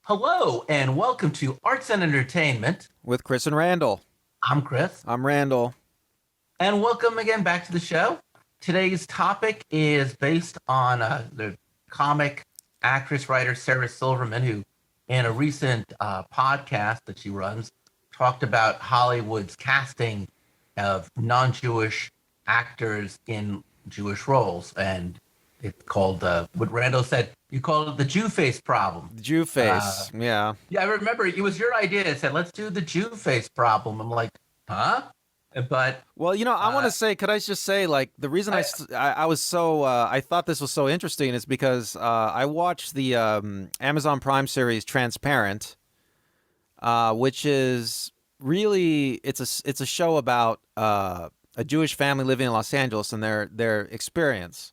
Hello and welcome to Arts and Entertainment. With Chris and Randall. I'm Chris. I'm Randall. And welcome again back to the show. Today's topic is based on the comic actress writer Sarah Silverman, who in a recent podcast that she runs talked about Hollywood's casting of non-Jewish actors in Jewish roles. And it's called, what Randall said, you called it the Jewface problem. The Jewface, yeah. Yeah, I remember it was your idea. It said, let's do the Jewface problem. I'm like, huh? But well, I want to say, could I just say, like, the reason I was so I thought this was so interesting is because I watched the Amazon Prime series Transparent, which is really it's a show about a Jewish family living in Los Angeles and their experience,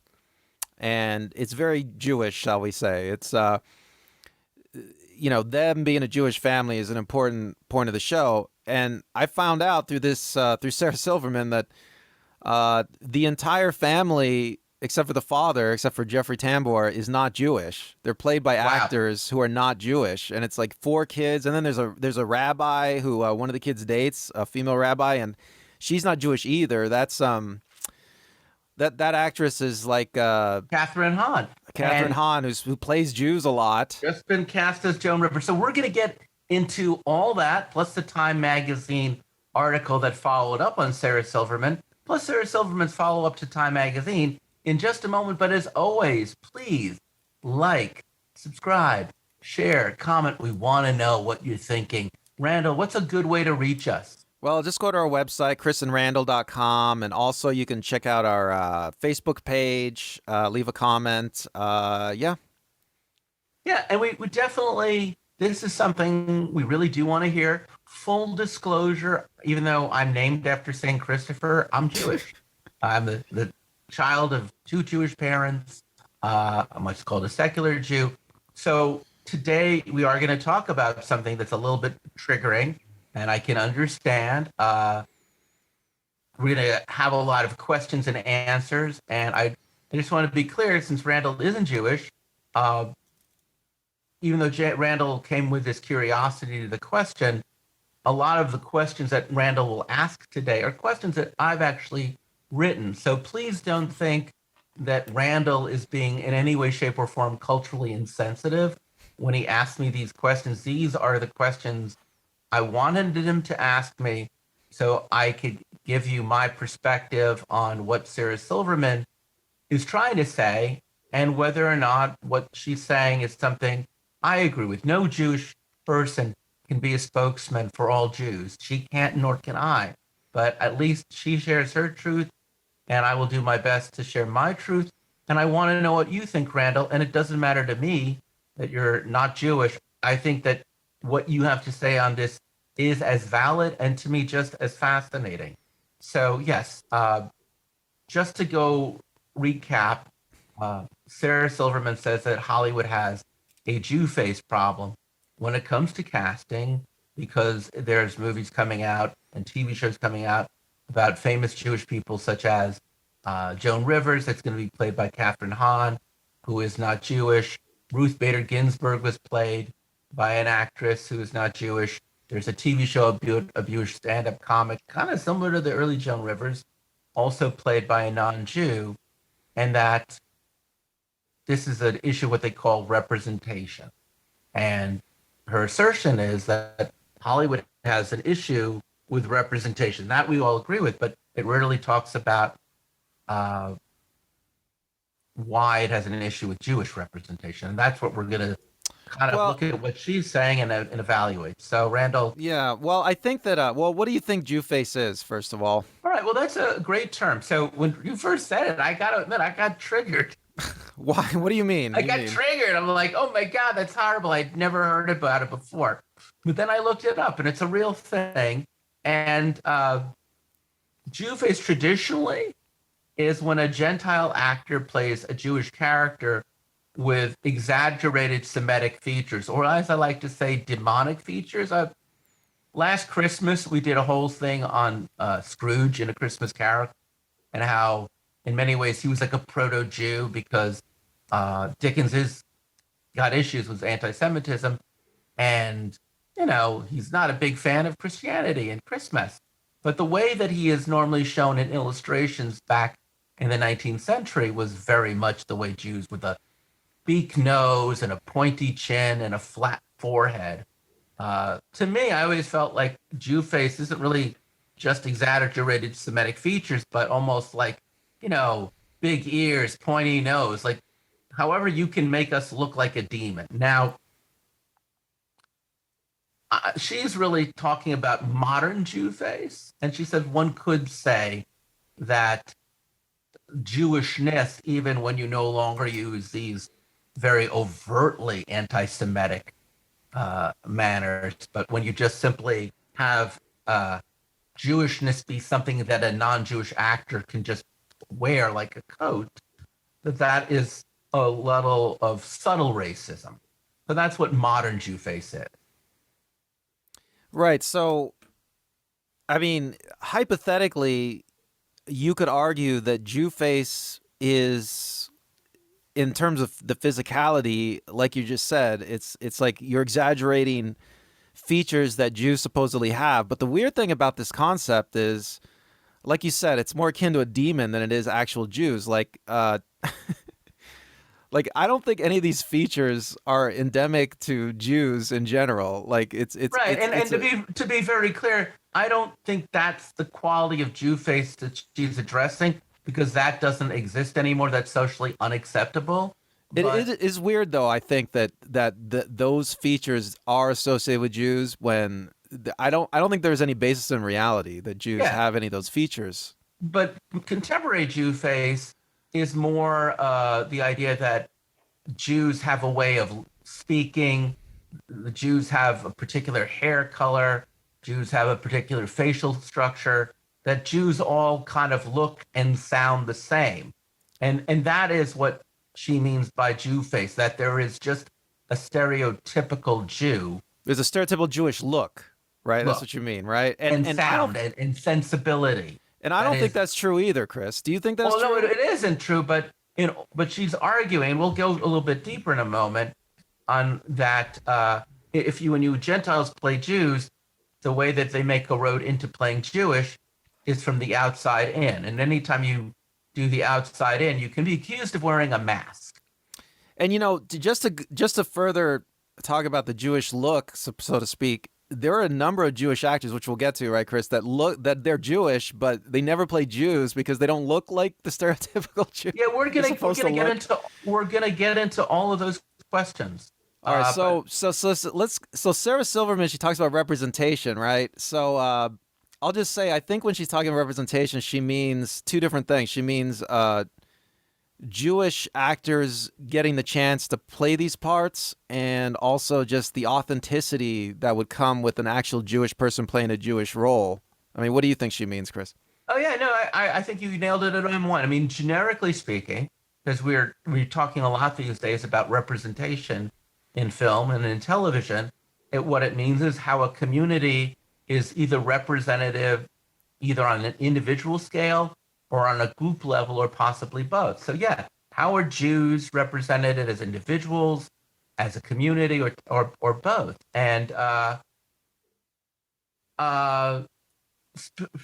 and it's very Jewish, shall we say? It's them being a Jewish family is an important point of the show. And I found out through this through Sarah Silverman that the entire family, except for the father, except for Jeffrey Tambor, is not Jewish. They're played by actors who are not Jewish, and it's like 4 kids. And then there's a rabbi who one of the kids dates, a female rabbi, and she's not Jewish either. That's that actress is like Kathryn Hahn. Kathryn Hahn, who plays Jews a lot. Just been cast as Joan Rivers. So we're going to get into all that, plus the Time Magazine article that followed up on Sarah Silverman, plus Sarah Silverman's follow-up to Time Magazine in just a moment. But as always, please like, subscribe, share, comment. We want to know what you're thinking. Randall, what's a good way to reach us? Well, just go to our website, chrisandrandall.com, and also you can check out our Facebook page, leave a comment. Yeah, and we definitely... This is something we really do want to hear. Full disclosure, even though I'm named after St. Christopher, I'm Jewish. I'm the child of 2 Jewish parents. I'm what's called a secular Jew. So today we are going to talk about something that's a little bit triggering, and I can understand. We're going to have a lot of questions and answers, and I just want to be clear, since Randall isn't Jewish, even though Randall came with this curiosity to the question, a lot of the questions that Randall will ask today are questions that I've actually written. So please don't think that Randall is being in any way, shape, or form culturally insensitive when he asks me these questions. These are the questions I wanted him to ask me so I could give you my perspective on what Sarah Silverman is trying to say and whether or not what she's saying is something I agree with. No Jewish person can be a spokesman for all Jews. She can't, nor can I. But at least she shares her truth, and I will do my best to share my truth. And I want to know what you think, Randall. And it doesn't matter to me that you're not Jewish. I think that what you have to say on this is as valid and to me just as fascinating. So yes, just to go recap, Sarah Silverman says that Hollywood has a Jewface problem when it comes to casting, because there's movies coming out and TV shows coming out about famous Jewish people such as Joan Rivers, that's going to be played by Kathryn Hahn, who is not Jewish. Ruth Bader Ginsburg was played by an actress who is not Jewish. There's a TV show about a Jewish stand-up comic, kind of similar to the early Joan Rivers, also played by a non-Jew, and that this is an issue what they call representation. And her assertion is that Hollywood has an issue with representation. That we all agree with, but it rarely talks about why it has an issue with Jewish representation. And that's what we're going to kind of look at what she's saying and evaluate. So, Randall. Yeah, well, I think that, what do you think Jewface is, first of all? All right, well, that's a great term. So when you first said it, I got to admit, I got triggered. Why? What do you mean? I got triggered. I'm like, oh my God, that's horrible. I'd never heard about it before. But then I looked it up and it's a real thing. And Jewface traditionally is when a Gentile actor plays a Jewish character with exaggerated Semitic features, or as I like to say, demonic features. Last Christmas, we did a whole thing on Scrooge in A Christmas Carol and how in many ways he was like a proto-Jew because Dickens got issues with anti-Semitism. And, he's not a big fan of Christianity and Christmas. But the way that he is normally shown in illustrations back in the 19th century was very much the way Jews, with a beak nose and a pointy chin and a flat forehead. To me, I always felt like Jewface isn't really just exaggerated Semitic features, but almost like, big ears, pointy nose, like however you can make us look like a demon. Now, she's really talking about modern Jewface, and she said one could say that Jewishness, even when you no longer use these very overtly anti-Semitic manners, but when you just simply have Jewishness be something that a non-Jewish actor can just wear like a coat, that is a level of subtle racism. So that's what modern Jewface is. Right. So, I mean, hypothetically, you could argue that Jewface is, in terms of the physicality, like you just said, it's like you're exaggerating features that Jews supposedly have. But the weird thing about this concept is, like you said, it's more akin to a demon than it is actual Jews. Like, like I don't think any of these features are endemic to Jews in general. Like it's right. It's To be very clear, I don't think that's the quality of Jewface that she's addressing, because that doesn't exist anymore. That's socially unacceptable. It is weird, though. I think that those features are associated with Jews when I don't think there's any basis in reality that Jews have any of those features. But contemporary Jewface is more the idea that Jews have a way of speaking. The Jews have a particular hair color. Jews have a particular facial structure. That Jews all kind of look and sound the same, and that is what she means by Jewface. That there is just a stereotypical Jew. There's a stereotypical Jewish look, right? That's what you mean, right? And sound and sensibility. And I don't think that's true either, Chris. Do you think that's true? Well, no, it isn't true, but she's arguing. We'll go a little bit deeper in a moment on that. When you Gentiles play Jews, the way that they make a road into playing Jewish is from the outside in, and anytime you do the outside in, you can be accused of wearing a mask. And just to further talk about the Jewish look, so to speak, there are a number of Jewish actors, which we'll get to, right, Chris, that they're Jewish, but they never play Jews because they don't look like the stereotypical Jew. Yeah, we're gonna get into all of those questions. All right, so Sarah Silverman, she talks about representation, right? So I'll just say, I think when she's talking about representation, she means two different things. She means Jewish actors getting the chance to play these parts, and also just the authenticity that would come with an actual Jewish person playing a Jewish role. I mean, what do you think she means, Chris? Oh yeah, no, I think you nailed it on one. I mean, generically speaking, because we're talking a lot these days about representation in film and in television, what it means is how a community is either representative, either on an individual scale or on a group level, or possibly both. So yeah, how are Jews represented as individuals, as a community, or both? And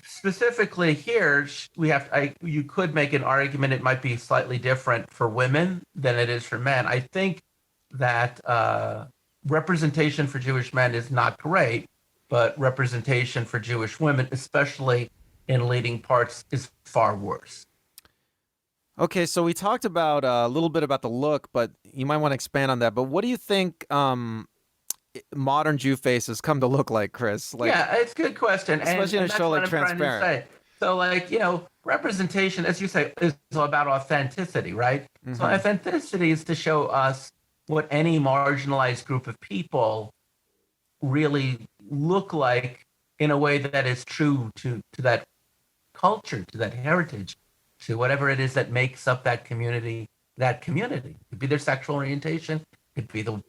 specifically here, you could make an argument it might be slightly different for women than it is for men. I think that representation for Jewish men is not great, but representation for Jewish women, especially in leading parts, is far worse. Okay, so we talked about a little bit about the look, but you might want to expand on that. But what do you think modern Jewface has come to look like, Chris? Yeah, it's a good question. Especially in a show like Transparent. So, representation, as you say, is about authenticity, right? Mm-hmm. So authenticity is to show us what any marginalized group of people really look like in a way that is true to that culture, to that heritage, to whatever it is that makes up that community. It could be their sexual orientation, it could be the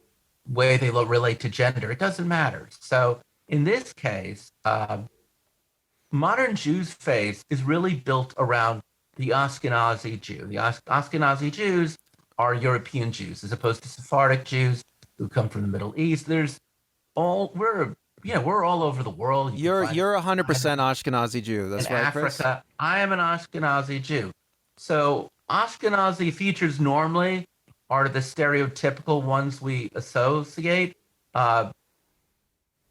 way they relate to gender. It doesn't matter. So in this case, modern Jewface is really built around the Ashkenazi Jew. The Ashkenazi Jews are European Jews, as opposed to Sephardic Jews who come from the Middle East. There's we're all over the world. You can You're find 100% Ashkenazi Jew. in That's right, Chris? Africa. I am an Ashkenazi Jew. So Ashkenazi features normally are the stereotypical ones we associate. Uh,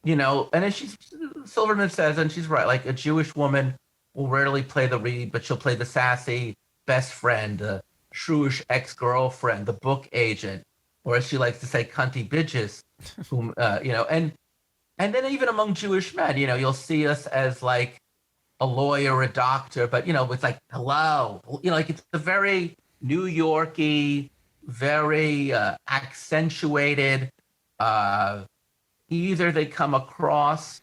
and as Silverman says, and she's right, like a Jewish woman will rarely play the reed, but she'll play the sassy best friend, the shrewish ex-girlfriend, the book agent, or as she likes to say, cunty bitches, whom, and then even among Jewish men, you'll see us as like a lawyer, a doctor, but it's like hello, like it's a very New Yorky, very accentuated. Either they come across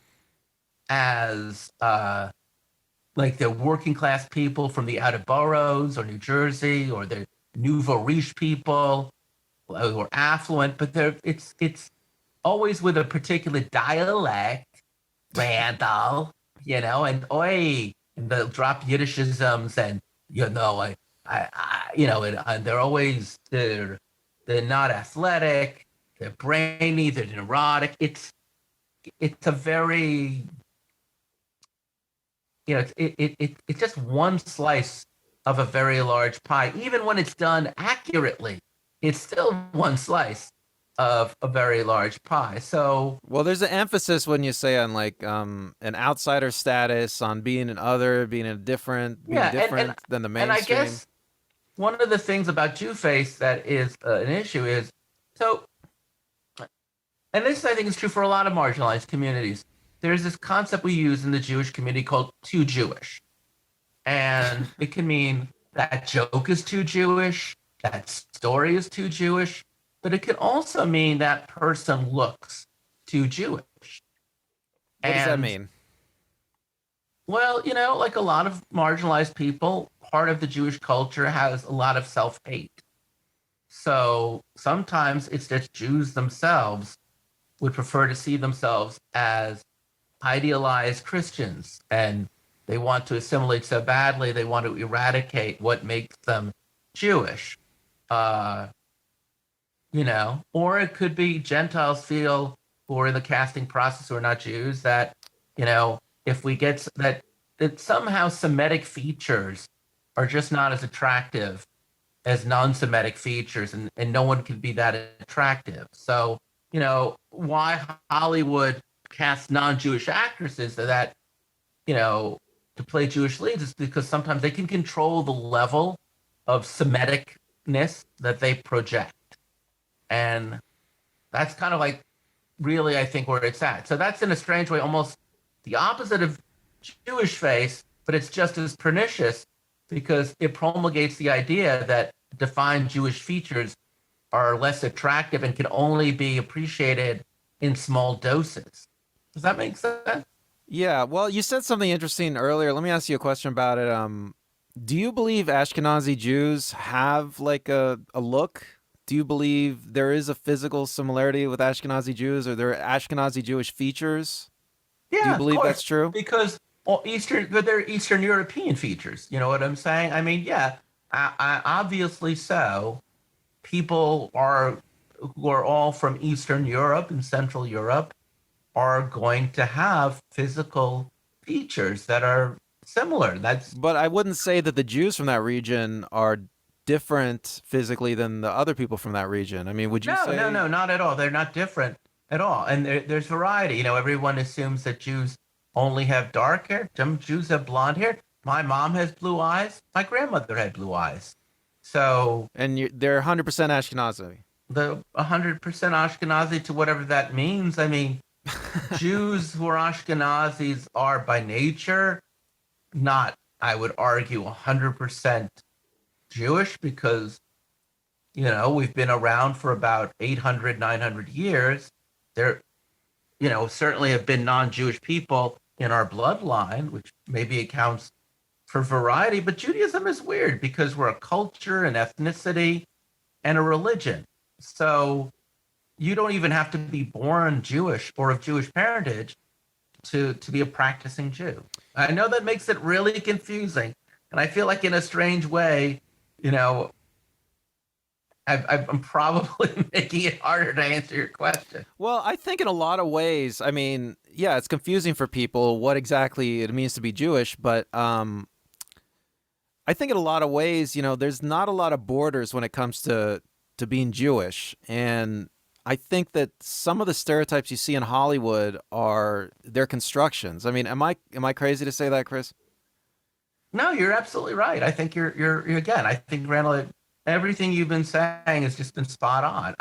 as like they're working class people from the outer boroughs or New Jersey, or they're nouveau riche people or affluent, but it's always with a particular dialect, Randall, and oi, and they'll drop Yiddishisms, and and they're always they're not athletic, they're brainy, they're neurotic. It's a very it's just one slice of a very large pie. Even when it's done accurately, it's still one slice of a very large pie. So, well, there's an emphasis when you say on like an outsider status, on being an other, being different than the mainstream. And I guess one of the things about Jewface that is an issue is and this I think is true for a lot of marginalized communities. There's this concept we use in the Jewish community called too Jewish. And it can mean that joke is too Jewish, that story is too Jewish, but it can also mean that person looks too Jewish. What does that mean? Well, like a lot of marginalized people, part of the Jewish culture has a lot of self-hate. So sometimes it's that Jews themselves would prefer to see themselves as idealized Christians, and they want to assimilate so badly, they want to eradicate what makes them Jewish. Or it could be Gentiles feel who are in the casting process who are not Jews that, if we get that somehow Semitic features are just not as attractive as non-Semitic features, and no one can be that attractive. So, why Hollywood cast non-Jewish actresses that, to play Jewish leads is because sometimes they can control the level of Semiticness that they project. And that's kind of like really, I think, where it's at. So that's in a strange way almost the opposite of Jewish face, but it's just as pernicious because it promulgates the idea that defined Jewish features are less attractive and can only be appreciated in small doses. Does that make sense? Yeah, well, you said something interesting earlier. Let me ask you a question about it. Do you believe Ashkenazi Jews have like a look? Do you believe there is a physical similarity with Ashkenazi Jews, or there are Ashkenazi Jewish features? Yeah, do you believe of course, that's true? Because they're Eastern European features. You know what I'm saying? I mean, yeah, I obviously so. People who are all from Eastern Europe and Central Europe are going to have physical features that are similar. But I wouldn't say that the Jews from that region are different physically than the other people from that region. I mean, would you say? No, not at all. They're not different at all. And there's variety. Everyone assumes that Jews only have dark hair. Some Jews have blonde hair. My mom has blue eyes. My grandmother had blue eyes. So. And they're 100% Ashkenazi. The 100% Ashkenazi to whatever that means. I mean, Jews who are Ashkenazis are by nature not, I would argue, 100% Jewish because, we've been around for about 800, 900 years. There, certainly have been non-Jewish people in our bloodline, which maybe accounts for variety. But Judaism is weird because we're a culture, an ethnicity, and a religion. So you don't even have to be born Jewish or of Jewish parentage to be a practicing Jew. I know that makes it really confusing. And I feel like in a strange way, I'm probably making it harder to answer your question. Well, I think in a lot of ways, I mean, yeah, it's confusing for people what exactly it means to be Jewish, but I think in a lot of ways, there's not a lot of borders when it comes to being Jewish, and I think that some of the stereotypes you see in Hollywood are their constructions. I mean, am I crazy to say that, Chris? No, you're absolutely right. I think you're again. I think Randall, everything you've been saying has just been spot on.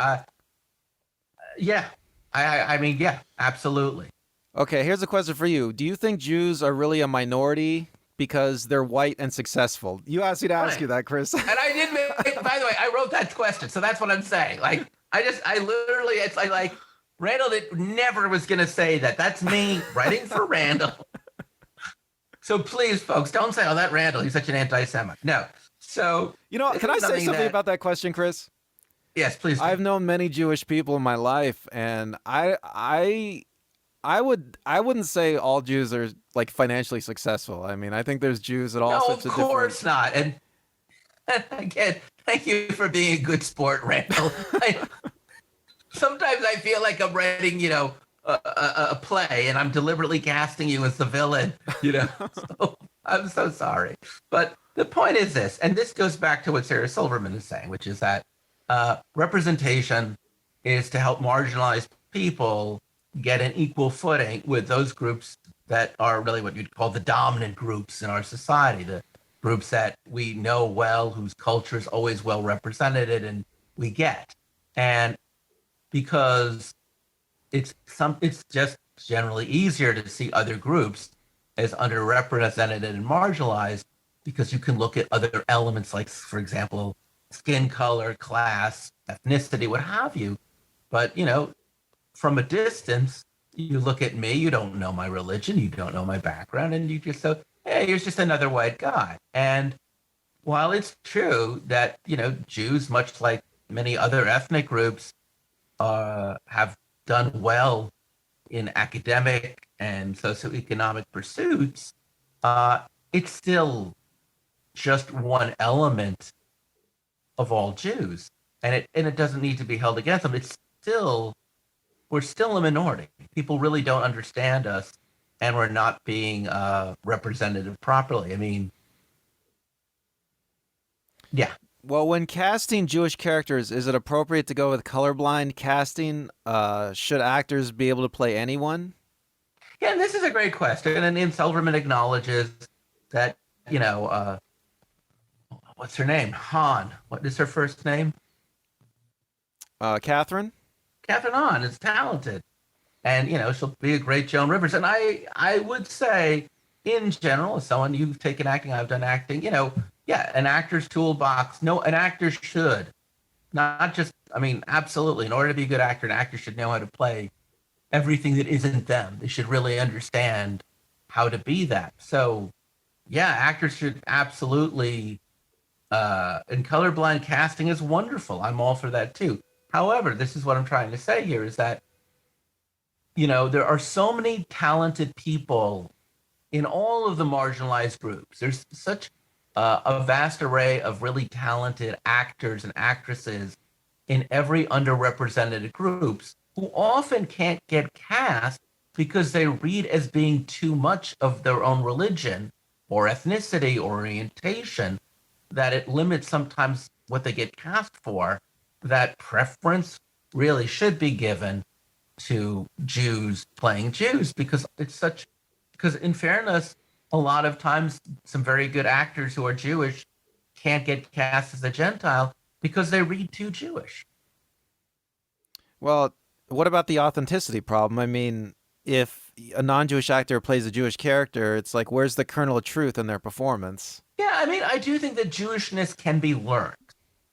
Yeah, I mean, yeah, absolutely. Okay, here's a question for you. Do you think Jews are really a minority because they're white and successful? You asked me to ask you that, Chris. And I did make, by the way, I wrote that question, so that's what I'm saying. Like, I literally, it's like Randall never was going to say that. That's me writing for Randall. So please, folks, don't say, oh, that Randall, he's such an anti-Semite. No. So, can I say something about that question, Chris? Yes, please. I've known many Jewish people in my life, and I wouldn't say all Jews are like financially successful. I mean, I think there's Jews at all sorts of different. Of course not. And again, thank you for being a good sport, Randall. Sometimes I feel like I'm writing, a play, and I'm deliberately casting you as the villain. So I'm so sorry. But the point is this, and this goes back to what Sarah Silverman is saying, which is that representation is to help marginalized people get an equal footing with those groups that are really what you'd call the dominant groups in our society, the groups that we know well, whose culture is always well represented and we get. And because it's just generally easier to see other groups as underrepresented and marginalized because you can look at other elements like, for example, skin color, class, ethnicity, what have you. But, from a distance, you look at me, you don't know my religion, you don't know my background, and you just say, hey, here's just another white guy. And while it's true that, Jews, much like many other ethnic groups, have done well in academic and socioeconomic pursuits, it's still just one element of all Jews. And it doesn't need to be held against them. We're still a minority. People really don't understand us, and we're not being represented properly. I mean, yeah. Well, when casting Jewish characters, is it appropriate to go with colorblind casting? Should actors be able to play anyone? Yeah, and this is a great question. And Silverman acknowledges that, what's her name? Hahn. What is her first name? Kathryn? Kathryn Hahn is talented. And, she'll be a great Joan Rivers. And I would say, in general, as someone you've taken acting, I've done acting, yeah, an actor's toolbox. No, an actor should. Not just, absolutely. In order to be a good actor, an actor should know how to play everything that isn't them. They should really understand how to be that. So, yeah, actors should absolutely, and colorblind casting is wonderful. I'm all for that too. However, this is what I'm trying to say here is that, there are so many talented people in all of the marginalized groups. There's such a vast array of really talented actors and actresses in every underrepresented groups who often can't get cast because they read as being too much of their own religion or ethnicity or orientation, that it limits sometimes what they get cast for. That preference really should be given to Jews playing Jews because in fairness, a lot of times some very good actors who are Jewish can't get cast as a Gentile because they read too Jewish. Well, what about the authenticity problem? I mean, if a non-Jewish actor plays a Jewish character, it's like, where's the kernel of truth in their performance? Yeah, I do think that Jewishness can be learned.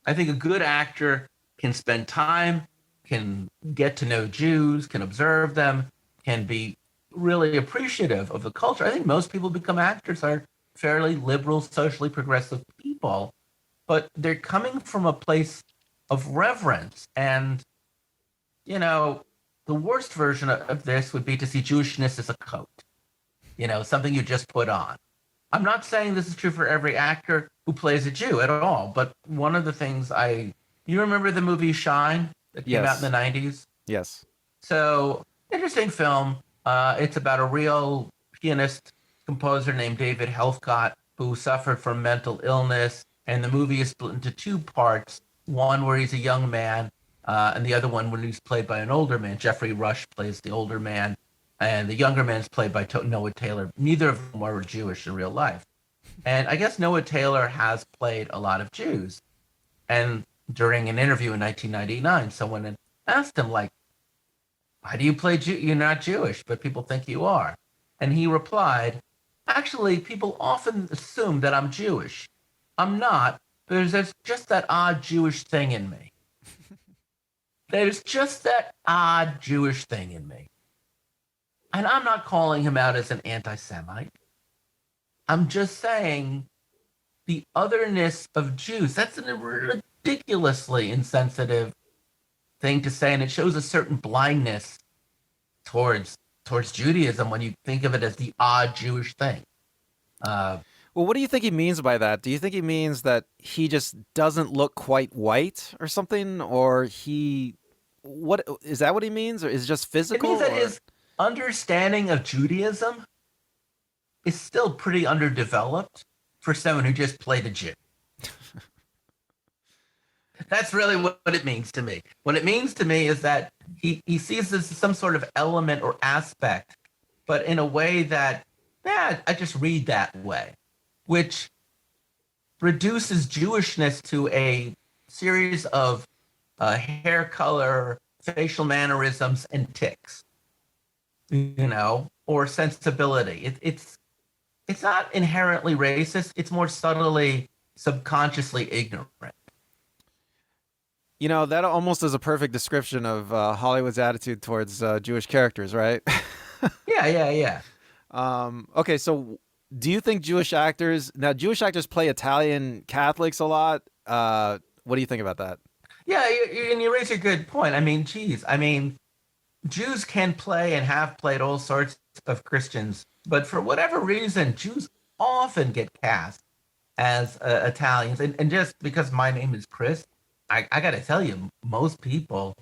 I think a good actor can spend time, can get to know Jews, can observe them, can be really appreciative of the culture. I think most people who become actors are fairly liberal, socially progressive people, but they're coming from a place of reverence. And, the worst version of this would be to see Jewishness as a coat, something you just put on. I'm not saying this is true for every actor who plays a Jew at all, but one of the things I You remember the movie Shine that came out in Yes. the 90s? Yes. So, interesting film. It's about a real pianist composer named David Helfgott who suffered from mental illness. And the movie is split into two parts, one where he's a young man, and the other one when he's played by an older man. Jeffrey Rush plays the older man, and the younger man is played by Noah Taylor. Neither of them are Jewish in real life. And I guess Noah Taylor has played a lot of Jews. And during an interview in 1999, someone had asked him, like, why do you play Jew? You're not Jewish, but people think you are. And he replied, actually, people often assume that I'm Jewish. I'm not, but there's just that odd Jewish thing in me. There's just that odd Jewish thing in me. And I'm not calling him out as an anti-Semite. I'm just saying the otherness of Jews. That's a ridiculously insensitive thing to say, and it shows a certain blindness towards Judaism when you think of it as the odd Jewish thing. Well, what do you think he means by that? Do you think he means that he just doesn't look quite white or something, or what is that what he means, or is it just physical? It means that his understanding of Judaism is still pretty underdeveloped for someone who just played a Jew. That's really what it means to me. What it means to me is that he sees this as some sort of element or aspect, but in a way that, I just read that way, which reduces Jewishness to a series of hair color, facial mannerisms, and tics, or sensibility. It's not inherently racist. It's more subtly, subconsciously ignorant. That almost is a perfect description of Hollywood's attitude towards Jewish characters, right? Yeah. Okay, so do you think Jewish actors play Italian Catholics a lot? What do you think about that? Yeah, and you raise a good point. I mean, Jews can play and have played all sorts of Christians, but for whatever reason, Jews often get cast as Italians. And just because my name is Chris, I got to tell you, most people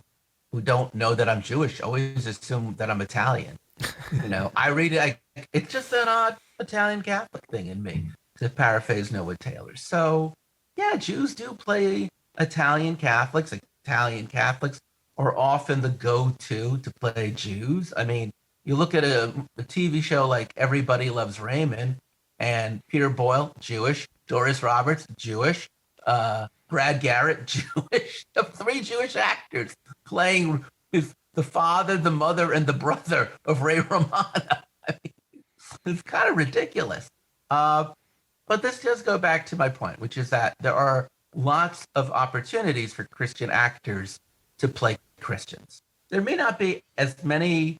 who don't know that I'm Jewish always assume that I'm Italian. I read it. It's just an odd Italian Catholic thing in me, to paraphrase Noah Taylor. So, yeah, Jews do play Italian Catholics. Italian Catholics are often the go-to to play Jews. I mean, you look at a TV show like Everybody Loves Raymond, and Peter Boyle, Jewish. Doris Roberts, Jewish. Brad Garrett, Jewish. Three Jewish actors playing the father, the mother, and the brother of Ray Romano. I mean, it's kind of ridiculous. But this does go back to my point, which is that there are lots of opportunities for Christian actors to play Christians. There may not be as many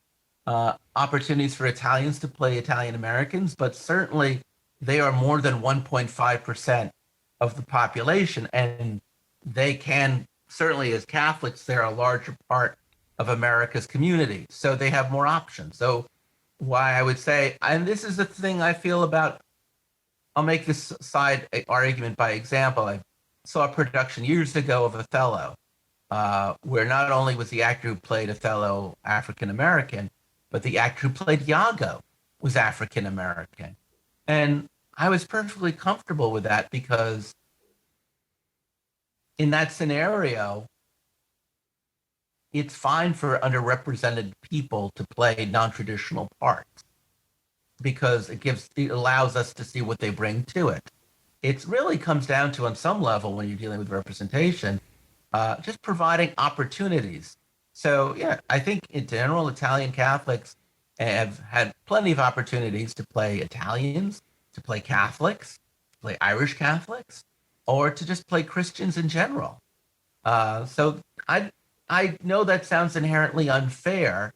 opportunities for Italians to play Italian Americans, but certainly they are more than 1.5% of the population, and they can, certainly as Catholics, they're a larger part of America's community, so they have more options. So why I would say, and this is the thing I feel about, I'll make this side argument by example. I saw a production years ago of Othello, where not only was the actor who played Othello African American, but the actor who played Iago was African American. And I was perfectly comfortable with that because in that scenario, it's fine for underrepresented people to play non-traditional parts because it allows us to see what they bring to it. It really comes down to, on some level, when you're dealing with representation, just providing opportunities. So, yeah, I think in general, Italian Catholics have had plenty of opportunities to play Italians, to play Catholics, to play Irish Catholics, or to just play Christians in general. So I know that sounds inherently unfair,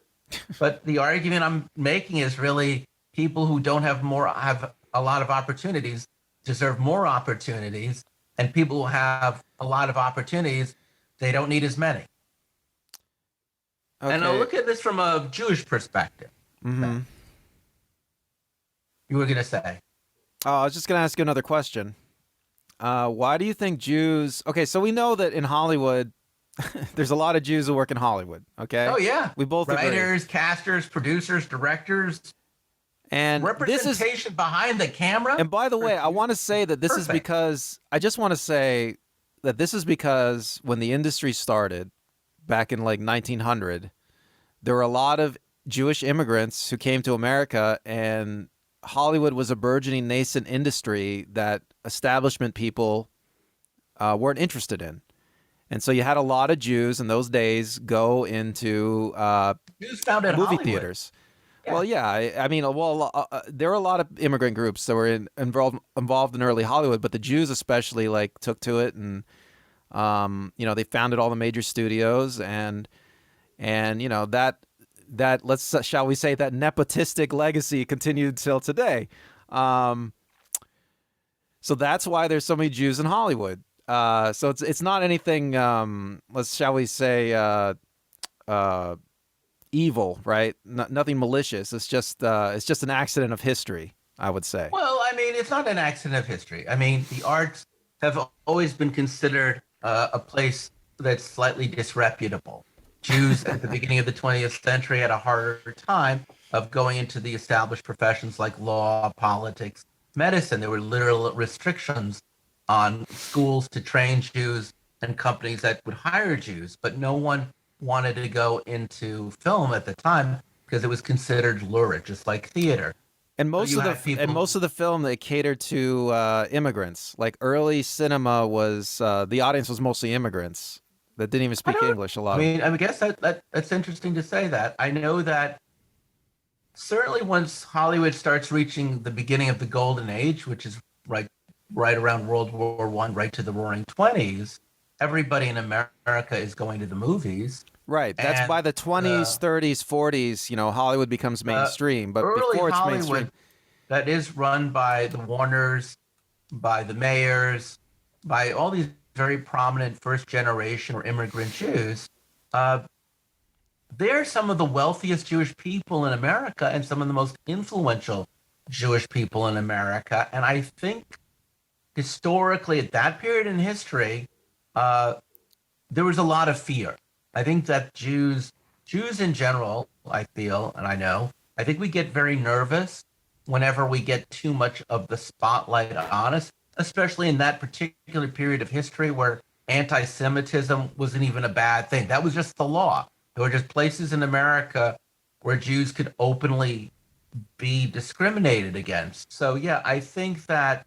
but the argument I'm making is really people who don't have a lot of opportunities deserve more opportunities, and people who have a lot of opportunities, they don't need as many. Okay. And I'll look at this from a Jewish perspective. Mm-hmm. You were going to say? Oh, I was just going to ask you another question. Why do you think Jews? Okay, so we know that in Hollywood, there's a lot of Jews who work in Hollywood. Okay. Oh yeah, We both agree. writers, casters, producers, directors, And this is, representation behind the camera. and by the for way, I Jews. want to say that this is Perfect. because I just want to say that this is because when the industry started back in like 1900, there were a lot of Jewish immigrants who came to America, and Hollywood was a burgeoning nascent industry that establishment people weren't interested in. And so you had a lot of Jews in those days go into Jews founded movie Hollywood. theaters. Yeah. Well, yeah, I mean, there were a lot of immigrant groups that were involved in early Hollywood, but the Jews especially like took to it, and they founded all the major studios, and that shall we say that nepotistic legacy continued till today. So that's why there's so many Jews in Hollywood. So it's not anything shall we say evil, right? Nothing malicious. It's just an accident of history, I would say. Well, I mean, it's not an accident of history. I mean, the arts have always been considered a place that's slightly disreputable. Jews at the beginning of the 20th century had a harder time of going into the established professions like law, politics, medicine. There were literal restrictions on schools to train Jews and companies that would hire Jews, but no one wanted to go into film at the time because it was considered lurid, just like theater. And most of the film they catered to immigrants. Like early cinema was the audience was mostly immigrants that didn't even speak English a lot. I guess that's interesting to say that. I know that certainly once Hollywood starts reaching the beginning of the golden age, which is right around World War I, right to the Roaring '20s, everybody in America is going to the movies. Right. That's by the 20s, 30s, 40s, Hollywood becomes mainstream. But before it's Hollywood, mainstream, that is run by the Warners, by the mayors, by all these very prominent first generation or immigrant Jews. They're some of the wealthiest Jewish people in America and some of the most influential Jewish people in America. And I think historically, at that period in history, there was a lot of fear. I think that Jews in general, I feel, and I think we get very nervous whenever we get too much of the spotlight on us, especially in that particular period of history where anti-Semitism wasn't even a bad thing. That was just the law. There were just places in America where Jews could openly be discriminated against. So, yeah, I think that,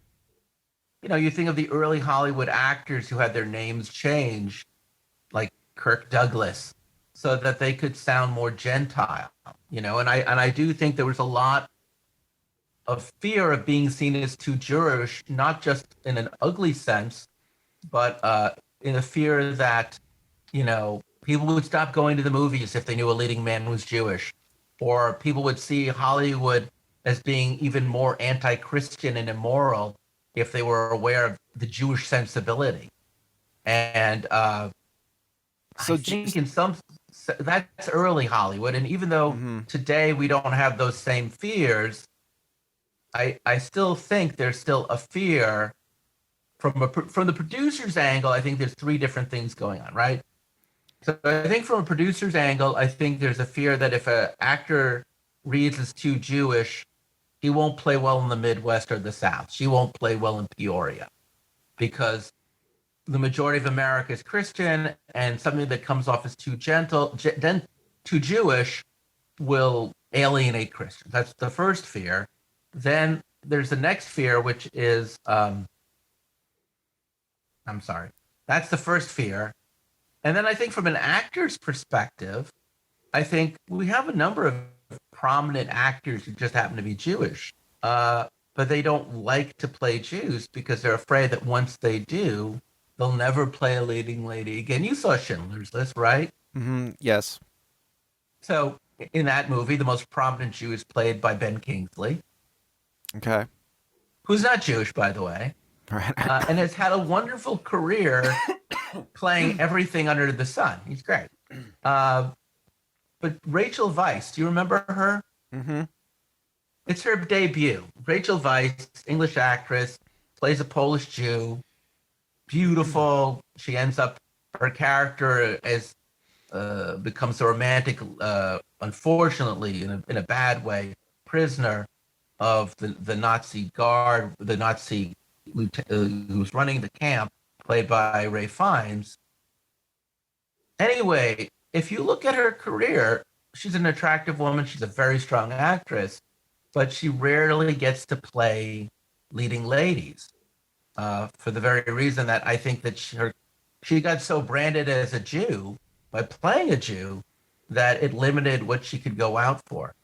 you think of the early Hollywood actors who had their names changed, like Kirk Douglas, so that they could sound more Gentile, and I do think there was a lot of fear of being seen as too Jewish, not just in an ugly sense, but in a fear that, people would stop going to the movies if they knew a leading man was Jewish, or people would see Hollywood as being even more anti-Christian and immoral if they were aware of the Jewish sensibility. And so I think that's early Hollywood. And even though today we don't have those same fears, I still think there's still a fear from the producer's angle. I think there's three different things going on, right? So I think from a producer's angle, I think there's a fear that if an actor reads as too Jewish, he won't play well in the Midwest or the South. She won't play well in Peoria because the majority of America is Christian, and something that comes off as too too Jewish will alienate Christians. That's the first fear. Then there's the next fear, which is, that's the first fear. And then I think from an actor's perspective, I think we have a number of prominent actors who just happen to be Jewish, but they don't like to play Jews because they're afraid that once they do, they'll never play a leading lady again. You saw Schindler's List, right? Mm-hmm. Yes. So in that movie, the most prominent Jew is played by Ben Kingsley. Okay. Who's not Jewish, by the way. Right. And has had a wonderful career playing everything under the sun. He's great. But Rachel Weisz, do you remember her? Mm-hmm. It's her debut. Rachel Weisz, English actress, plays a Polish Jew. beautiful. She ends up, her character as becomes a romantic, unfortunately, in a bad way, prisoner of the Nazi guard, the Nazi who's running the camp, played by Ray Fiennes. Anyway, if you look at her career, she's an attractive woman. She's a very strong actress, but she rarely gets to play leading ladies for the very reason that I think that she got so branded as a Jew by playing a Jew that it limited what she could go out for.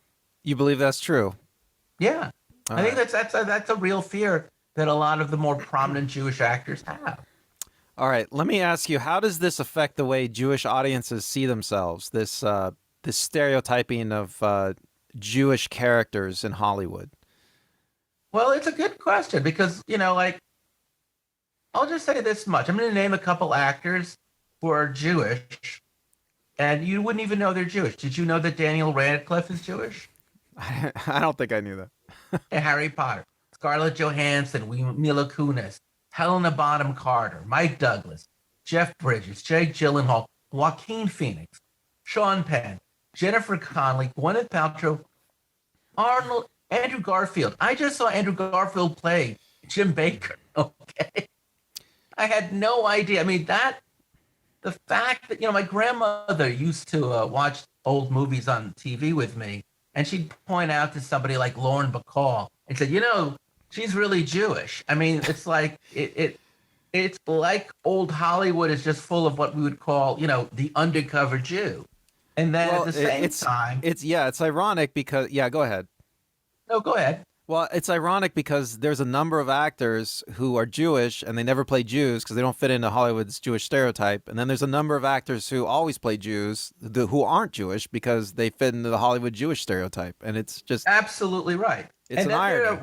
You believe that's true? Yeah, All I think right. that's a real fear that a lot of the more prominent Jewish actors have. All right. Let me ask you, how does this affect the way Jewish audiences see themselves? This stereotyping of Jewish characters in Hollywood. Well, it's a good question because, like, I'll just say this much. I'm going to name a couple actors who are Jewish, and you wouldn't even know they're Jewish. Did you know that Daniel Radcliffe is Jewish? I don't think I knew that. Yeah, Harry Potter, Scarlett Johansson, Mila Kunis, Helena Bonham Carter, Mike Douglas, Jeff Bridges, Jake Gyllenhaal, Joaquin Phoenix, Sean Penn, Jennifer Connelly, Gwyneth Paltrow, Arnold, Andrew Garfield. I just saw Andrew Garfield play Jim Baker. Okay. I had no idea. I mean, the fact that, my grandmother used to watch old movies on TV with me, and she'd point out to somebody like Lauren Bacall and said, she's really Jewish. I mean, it's like, it's like old Hollywood is just full of what we would call, the undercover Jew. And then at the same time, it's ironic because go ahead. no, go ahead. Well, it's ironic because there's a number of actors who are Jewish and they never play Jews because they don't fit into Hollywood's Jewish stereotype. And then there's a number of actors who always play Jews who aren't Jewish because they fit into the Hollywood Jewish stereotype. And it's just Absolutely right. It's and an irony.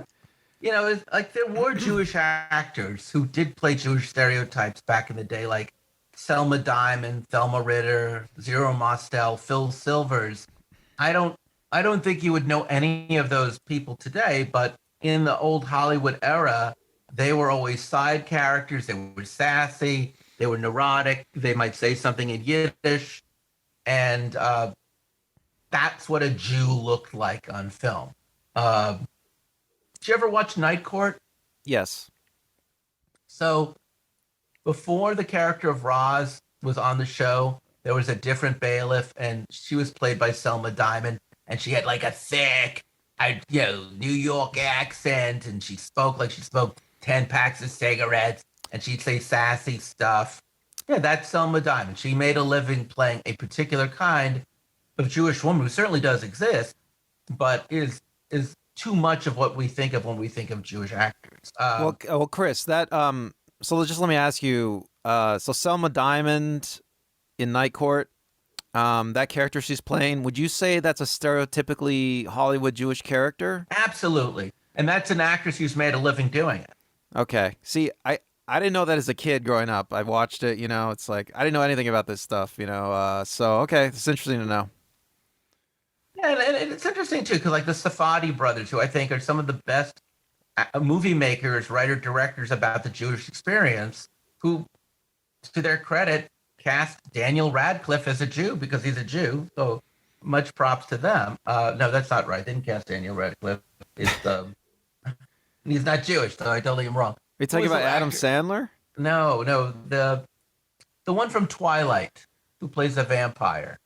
It's like there were Jewish actors who did play Jewish stereotypes back in the day, like Selma Diamond, Thelma Ritter, Zero Mostel, Phil Silvers. I don't think you would know any of those people today, but in the old Hollywood era, they were always side characters. They were sassy. They were neurotic. They might say something in Yiddish. And that's what a Jew looked like on film. Did you ever watch Night Court? Yes. So before the character of Roz was on the show, there was a different bailiff, and she was played by Selma Diamond. And she had like a thick, New York accent, and she spoke like she smoked 10 packs of cigarettes, and she'd say sassy stuff. Yeah, that's Selma Diamond. She made a living playing a particular kind of Jewish woman who certainly does exist, but is too much of what we think of when we think of Jewish actors. Well, Chris, that so just let me ask you. So Selma Diamond in Night Court. That character she's playing, would you say that's a stereotypically Hollywood Jewish character? Absolutely. And that's an actress who's made a living doing it. Okay. See, I didn't know that as a kid growing up. I watched it, it's like, I didn't know anything about this stuff, so, okay, it's interesting to know. Yeah, and it's interesting, too, because like the Safadi brothers, who I think are some of the best movie makers, writer-directors about the Jewish experience, who, to their credit, cast Daniel Radcliffe as a Jew because he's a Jew. So much props to them. No, that's not right. They didn't cast Daniel Radcliffe. It's he's not Jewish, so I totally am wrong. Are you talking about Adam Sandler? No, the one from Twilight who plays a vampire.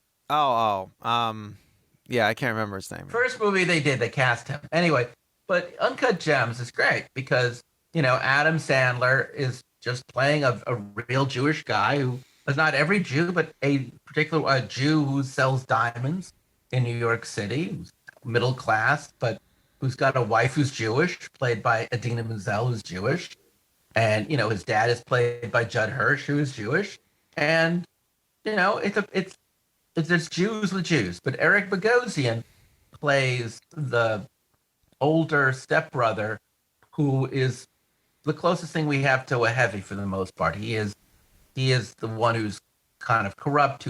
Yeah, I can't remember his name. First movie they did, they cast him. Anyway, but Uncut Gems is great because, Adam Sandler is just playing a real Jewish guy who is not every Jew, but a particular Jew who sells diamonds in New York City, who's middle class, but who's got a wife who's Jewish, played by Adina Menzel, who's Jewish. And, his dad is played by Judd Hirsch, who is Jewish. And, it's Jews with Jews. But Eric Bogosian plays the older stepbrother who is the closest thing we have to a heavy for the most part. He is the one who's kind of corrupt,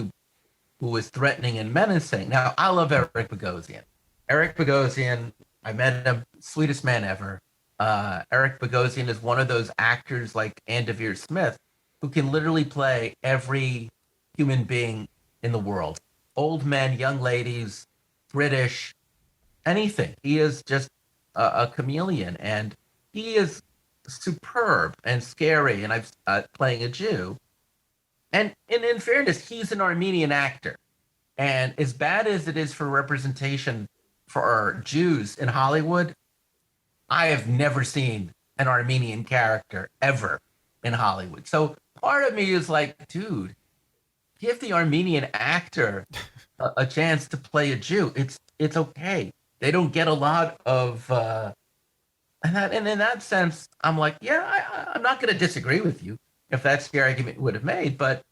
who is threatening and menacing. Now, I love Eric Bogosian. Eric Bogosian, I met him, sweetest man ever. Eric Bogosian is one of those actors like Anne Devere Smith who can literally play every human being in the world. Old men, young ladies, British, anything. He is just a chameleon, and he is superb and scary. And I've playing a Jew, and in fairness, he's an Armenian actor. And as bad as it is for representation for our Jews in Hollywood, I have never seen an Armenian character ever in Hollywood. So part of me is like, dude, give the Armenian actor a chance to play a Jew. It's okay. They don't get a lot of and in that sense, I'm like, yeah, I'm not going to disagree with you if that's the argument you would have made, but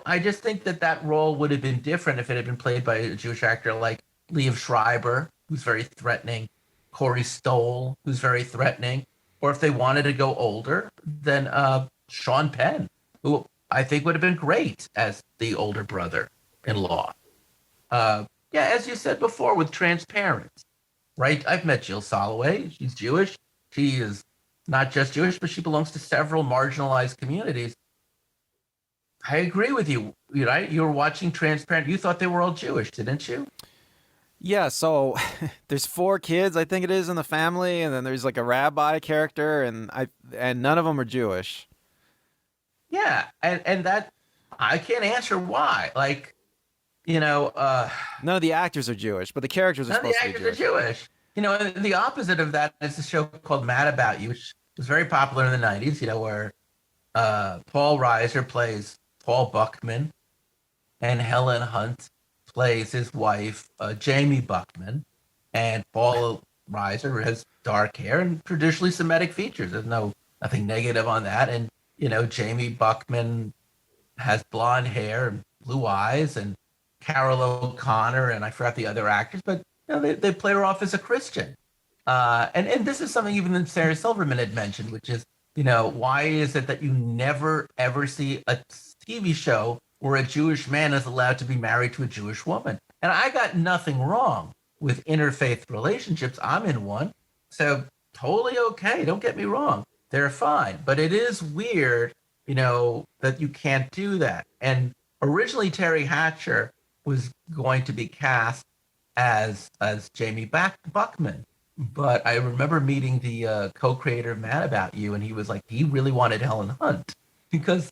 I just think that role would have been different if it had been played by a Jewish actor like Liev Schreiber, who's very threatening, Corey Stoll, who's very threatening, or if they wanted to go older, then Sean Penn, who I think would have been great as the older brother-in-law. Yeah, as you said before, with Transparent, right? I've met Jill Soloway. She's Jewish. She is not just Jewish, but she belongs to several marginalized communities. I agree with you. Right? You were watching Transparent. You thought they were all Jewish, didn't you? Yeah, so there's 4 kids, I think it is, in the family, and then there's like a rabbi character, and none of them are Jewish. Yeah, and that I can't answer why. Like, none of the actors are Jewish, but the characters are supposed to be Jewish. The actors are Jewish. And the opposite of that is a show called Mad About You, which was very popular in the 90s, where Paul Reiser plays Paul Buckman, and Helen Hunt plays his wife, Jamie Buckman, and Paul Reiser has dark hair and traditionally Semitic features. There's nothing negative on that. And, Jamie Buckman has blonde hair and blue eyes, and Carol O'Connor, and I forgot the other actors, but they play her off as a Christian. And this is something even that Sarah Silverman had mentioned, which is, why is it that you never, ever see a TV show where a Jewish man is allowed to be married to a Jewish woman? And I got nothing wrong with interfaith relationships. I'm in one. So totally okay. Don't get me wrong. They're fine. But it is weird, that you can't do that. And originally Terry Hatcher was going to be cast as Jamie Buckman. But I remember meeting the co-creator of Mad About You, and he was like, he really wanted Helen Hunt because,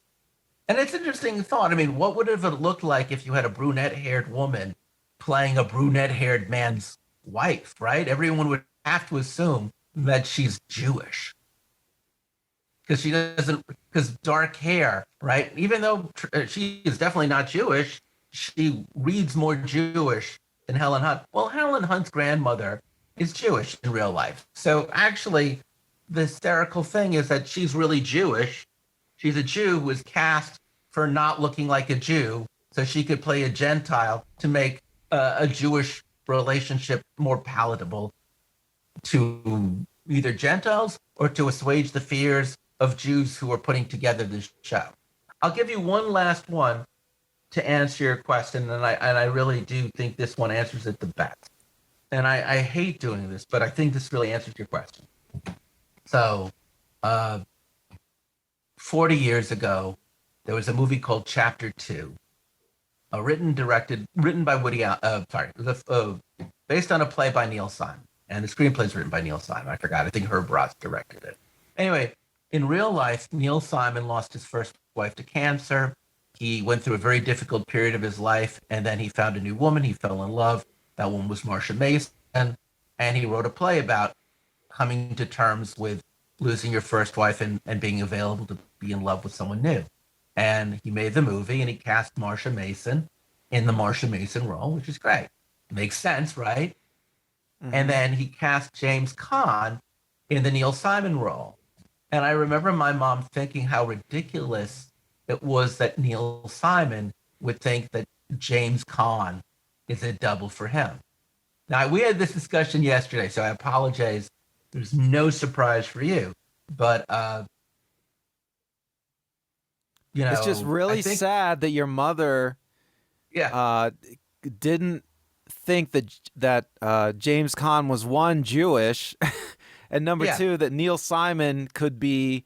and it's an interesting thought. I mean, what would have it looked like if you had a brunette-haired woman playing a brunette-haired man's wife, right? Everyone would have to assume that she's Jewish because dark hair, right? Even though she is definitely not Jewish, she reads more Jewish than Helen Hunt. Well, Helen Hunt's grandmother is Jewish in real life. So actually, the hysterical thing is that she's really Jewish. She's a Jew who was cast for not looking like a Jew, so she could play a Gentile to make a Jewish relationship more palatable to either Gentiles or to assuage the fears of Jews who are putting together this show. I'll give you one last one to answer your question, and I really do think this one answers it the best. And I hate doing this, but I think this really answers your question. So, 40 years ago, there was a movie called Chapter 2, written by Woody Allen. Based on a play by Neil Simon, and the screenplay is written by Neil Simon. I forgot. I think Herb Ross directed it. Anyway, in real life, Neil Simon lost his first wife to cancer. He went through a very difficult period of his life, and then he found a new woman. He fell in love. That one was Marsha Mason, and he wrote a play about coming to terms with losing your first wife and being available to be in love with someone new. And he made the movie, and he cast Marsha Mason in the Marsha Mason role, which is great. Makes sense, right? Mm-hmm. And then he cast James Caan in the Neil Simon role. And I remember my mom thinking how ridiculous it was that Neil Simon would think that James Caan is a double for him. Now, we had this discussion yesterday, so I apologize. There's no surprise for you. But, it's just really sad that your mother didn't think that James Caan was, one, Jewish, and number two, that Neil Simon could be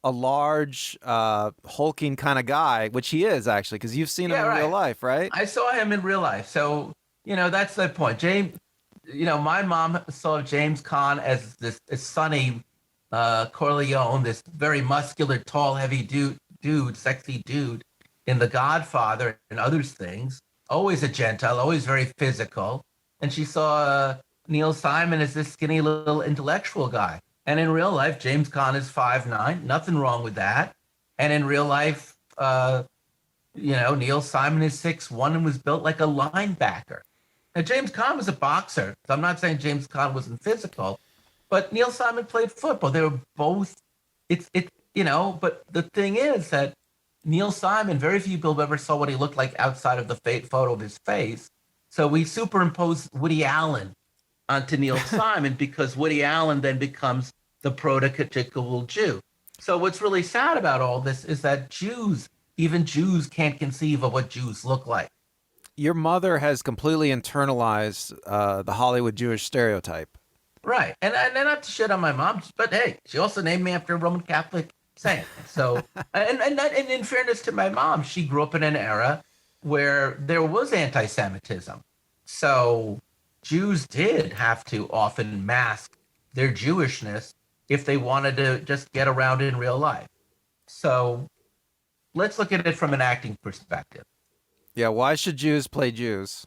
a large, hulking kind of guy, which he is actually, because you've seen him Yeah, in real right. life, right? I saw him in real life. So, that's the point. James, my mom saw James Caan as this sunny Corleone, this very muscular, tall, heavy sexy dude in The Godfather and other things. Always a Gentile, always very physical. And she saw Neil Simon as this skinny little intellectual guy. And in real life, James Caan is 5'9", nothing wrong with that. And in real life, Neil Simon is 6'1" and was built like a linebacker. Now, James Caan was a boxer, so I'm not saying James Caan wasn't physical, but Neil Simon played football. They were both. But the thing is that Neil Simon, very few people ever saw what he looked like outside of the photo of his face. So we superimposed Woody Allen onto Neil Simon because Woody Allen then becomes the prototypical Jew. So what's really sad about all this is that even Jews can't conceive of what Jews look like. Your mother has completely internalized the Hollywood Jewish stereotype. Right. And not to shit on my mom, but hey, she also named me after a Roman Catholic saint. So, and in fairness to my mom, she grew up in an era where there was anti-Semitism. So Jews did have to often mask their Jewishness if they wanted to just get around in real life. So let's look at it from an acting perspective. Yeah, why should Jews play Jews?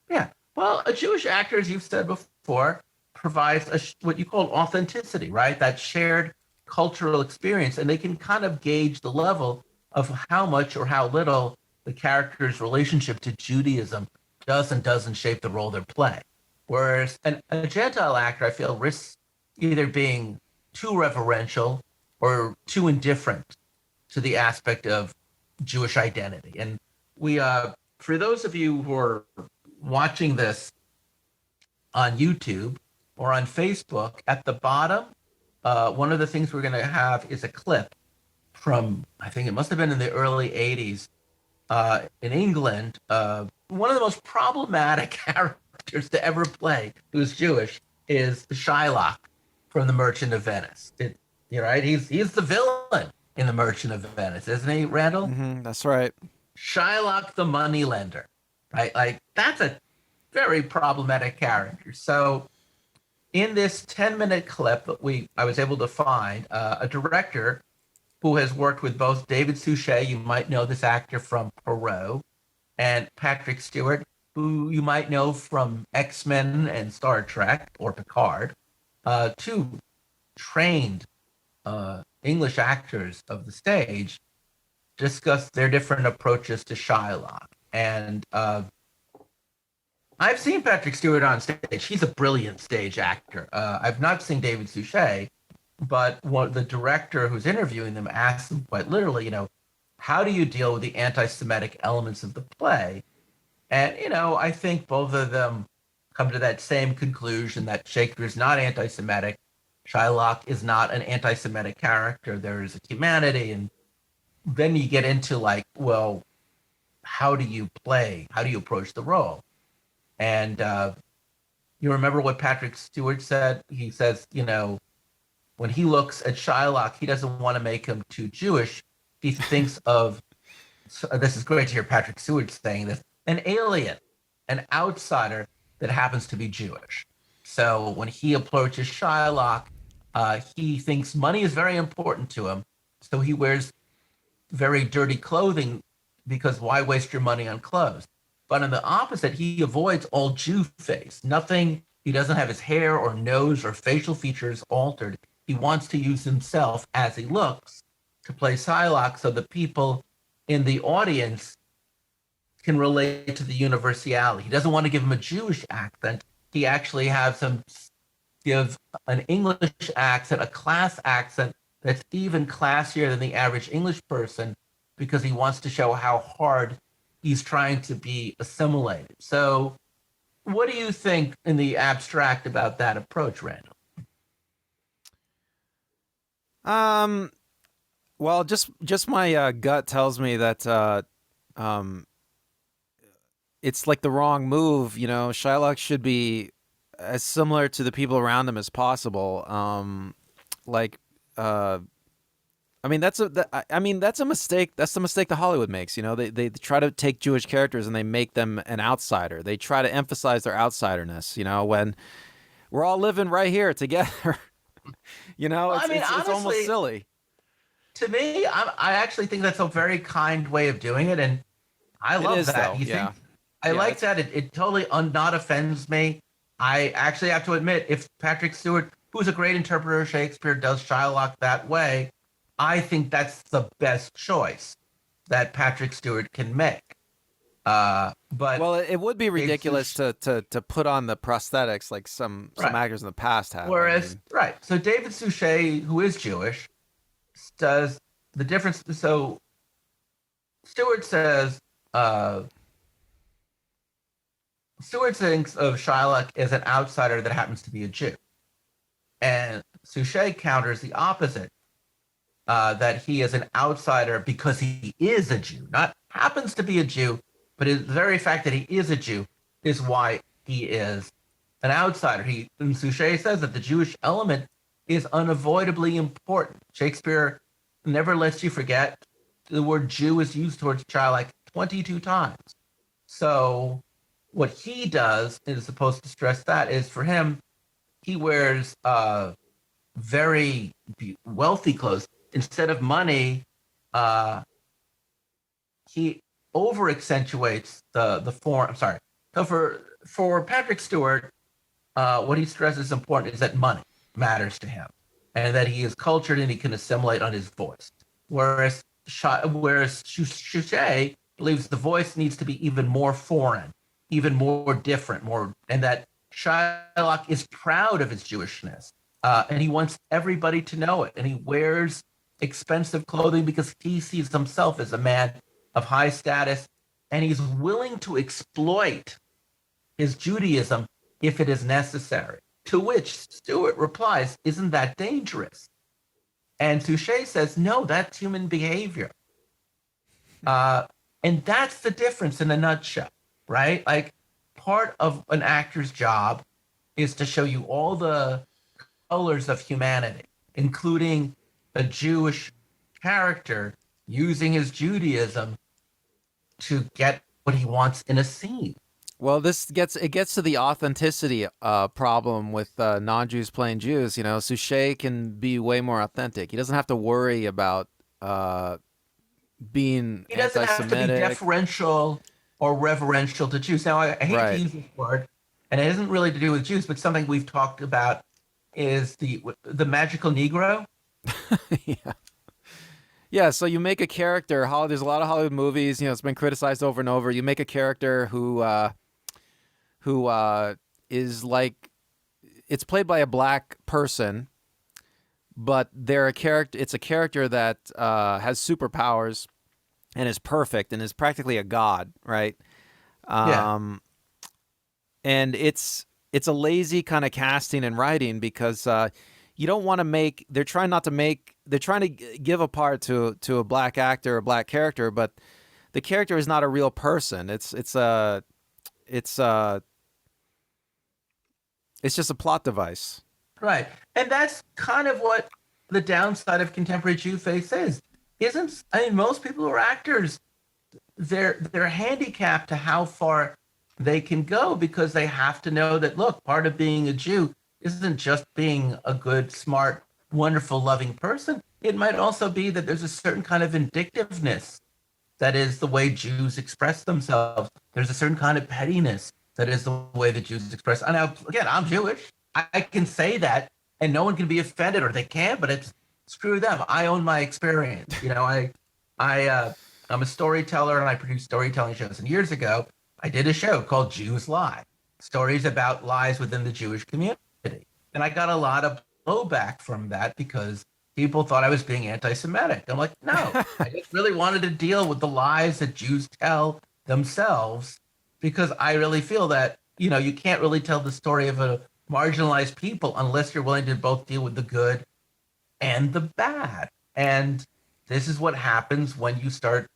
Yeah. Well, a Jewish actor, as you've said before, provides what you call authenticity, right? That shared cultural experience. And they can kind of gauge the level of how much or how little the character's relationship to Judaism does and doesn't shape the role they play. Whereas a Gentile actor, I feel, risks either being too reverential or too indifferent to the aspect of Jewish identity. And we, for those of you who are watching this on YouTube or on Facebook, at the bottom, one of the things we're going to have is a clip from, I think it must have been in the early 80s, in England. One of the most problematic characters to ever play, who's Jewish, is Shylock from The Merchant of Venice. You're right. He's the villain in The Merchant of Venice, isn't he, Randall? Mm-hmm, that's right. Shylock the moneylender, right? Like, that's a very problematic character. So in this 10-minute clip that I was able to find, a director who has worked with both David Suchet, you might know this actor from Perot, and Patrick Stewart, who you might know from X-Men and Star Trek or Picard, two trained English actors of the stage, discuss their different approaches to Shylock. And I've seen Patrick Stewart on stage. He's a brilliant stage actor. I've not seen David Suchet, but the director who's interviewing them asked them quite literally, how do you deal with the anti-Semitic elements of the play? And, I think both of them come to that same conclusion that Shakespeare is not anti-Semitic. Shylock is not an anti-Semitic character. There is a humanity. And then you get into like, well, how do you play? How do you approach the role? And you remember what Patrick Stewart said? He says, when he looks at Shylock, he doesn't want to make him too Jewish. He thinks of, this is great to hear Patrick Stewart saying this, an alien, an outsider that happens to be Jewish. So when he approaches Shylock, he thinks money is very important to him. So he wears very dirty clothing because why waste your money on clothes? But on the opposite, he avoids all Jewface. Nothing, he doesn't have his hair or nose or facial features altered. He wants to use himself as he looks to play Shylock so the people in the audience can relate to the universality. He doesn't want to give him a Jewish accent. He actually has him give an English accent, a class accent that's even classier than the average English person because he wants to show how hard he's trying to be assimilated. So what do you think in the abstract about that approach, Randall? Well, just my gut tells me that it's like the wrong move. Shylock should be as similar to the people around him as possible. I mean, that's a mistake. That's the mistake that Hollywood makes. You know, they try to take Jewish characters and they make them an outsider. They try to emphasize their outsiderness. You know, when we're all living right here together. You know, Well, I mean, it's almost honestly, silly. to me, I actually think that's a very kind way of doing it, and I It love is that. though. You Yeah. think I Yeah. like that? It totally not offends me. I actually have to admit, if Patrick Stewart, who's a great interpreter of Shakespeare, does Shylock that way, I think that's the best choice that Patrick Stewart can make. But Well, it would be David ridiculous Such- to put on the prosthetics like some right. actors in the past have. I Whereas, mean, right. So David Suchet, who is Jewish, does the difference. So Stewart says, Stewart thinks of Shylock as an outsider that happens to be a Jew. And Suchet counters the opposite, that he is an outsider because he is a Jew, not happens to be a Jew, but the very fact that he is a Jew is why he is an outsider. And Suchet says that the Jewish element is unavoidably important. Shakespeare never lets you forget the word Jew is used towards Shylock 22 times. So what he does is supposed to stress that is for him, he wears very wealthy clothes. Instead of money, he over accentuates the form. I'm sorry. So for Patrick Stewart, what he stresses important is that money matters to him, and that he is cultured and he can assimilate on his voice. Whereas Suchet believes the voice needs to be even more foreign, even more different, and that Shylock is proud of his Jewishness, and he wants everybody to know it. And he wears expensive clothing because he sees himself as a man of high status, and he's willing to exploit his Judaism if it is necessary. To which Stewart replies, "Isn't that dangerous?" And Suchet says, "No, that's human behavior." And that's the difference in a nutshell, right? Like, part of an actor's job is to show you all the colors of humanity, including a Jewish character using his Judaism to get what he wants in a scene. well, it gets to the authenticity problem with non-Jews playing Jews. You know, Suchet can be way more authentic. He doesn't have to worry about being He doesn't have to be anti-Semitic. deferential or reverential to Jews. Now, I hate Right. to use this word, and it isn't really to do with Jews, but something we've talked about is the magical Negro. Yeah. Yeah, so you make a character. There's a lot of Hollywood movies. You know, it's been criticized over and over. You make a character who is like, it's played by a black person, but they're a character. It's a character that has superpowers and is perfect and is practically a god, right? Yeah. And it's a lazy kind of casting and writing because you don't want to make. They're trying to give a part to a black actor, a black character, but the character is not a real person. It's just a plot device. Right. And that's kind of what the downside of contemporary Jewface is. Most people who are actors, they're handicapped to how far they can go because they have to know that, look, part of being a Jew isn't just being a good, smart, wonderful, loving person. It might also be that there's a certain kind of vindictiveness that is the way Jews express themselves. There's a certain kind of pettiness that is the way the Jews express. And now, again, I'm Jewish. I can say that, and no one can be offended, or they can, but it's screw them. I own my experience. You know, I'm a storyteller, and I produce storytelling shows. And years ago, I did a show called Jews Lie, stories about lies within the Jewish community. And I got a lot of blowback from that because people thought I was being anti-Semitic. I'm like, no, I just really wanted to deal with the lies that Jews tell themselves, because I really feel that, you know, you can't really tell the story of a marginalized people unless you're willing to both deal with the good and the bad. And this is what happens when you start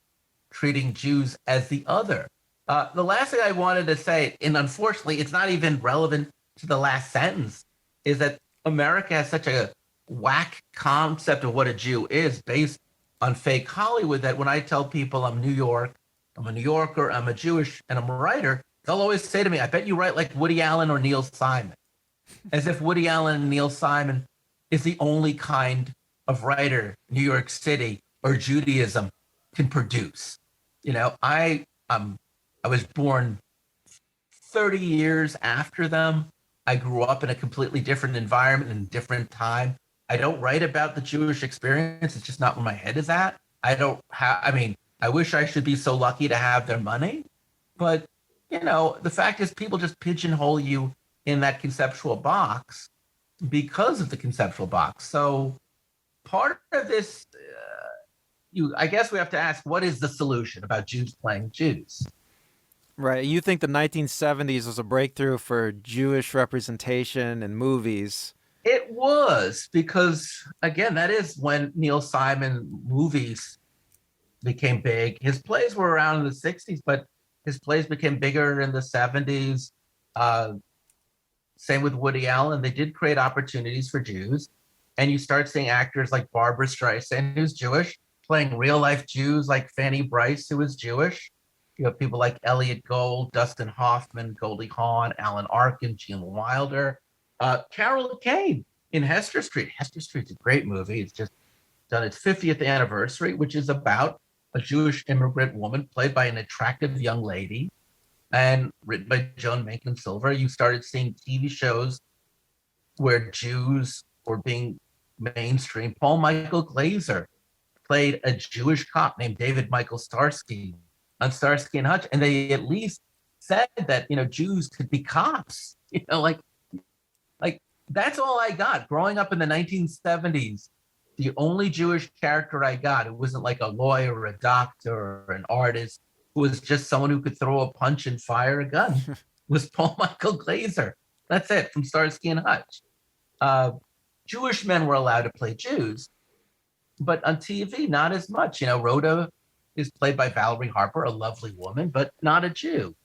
treating Jews as the other. The last thing I wanted to say, and unfortunately, it's not even relevant to the last sentence, is that America has such a whack concept of what a Jew is based on fake Hollywood that when I tell people I'm a New Yorker, I'm a Jewish, and I'm a writer, they'll always say to me, I bet you write like Woody Allen or Neil Simon, as if Woody Allen and Neil Simon is the only kind of writer New York City or Judaism can produce. I was born 30 years after them. I grew up in a completely different environment and different time. I don't write about the Jewish experience. It's just not where my head is at. I wish I should be so lucky to have their money. But, the fact is people just pigeonhole you in that conceptual box because of the conceptual box. So part of this, I guess we have to ask, what is the solution about Jews playing Jews? Right. You think the 1970s was a breakthrough for Jewish representation in movies? It was because, again, that is when Neil Simon movies became big. His plays were around in the 60s, but his plays became bigger in the 70s. Same with Woody Allen. They did create opportunities for Jews. And you start seeing actors like Barbara Streisand, who's Jewish, playing real life Jews like Fanny Brice, who is Jewish. You have people like Elliot Gould, Dustin Hoffman, Goldie Hawn, Alan Arkin, Gene Wilder, Carol Kane in Hester Street. Hester Street's a great movie. It's just done its 50th anniversary, which is about a Jewish immigrant woman played by an attractive young lady and written by Joan Mencken Silver. You started seeing TV shows where Jews were being mainstream. Paul Michael Glaser played a Jewish cop named David Michael Starsky on Starsky and Hutch, and they at least said that Jews could be cops. Like that's all I got growing up in the 1970s. The only Jewish character I got, it wasn't like a lawyer or a doctor or an artist, who was just someone who could throw a punch and fire a gun, was Paul Michael Glaser. That's it, from Starsky and Hutch. Jewish men were allowed to play Jews, but on TV, not as much. Rhoda is played by Valerie Harper, a lovely woman, but not a Jew.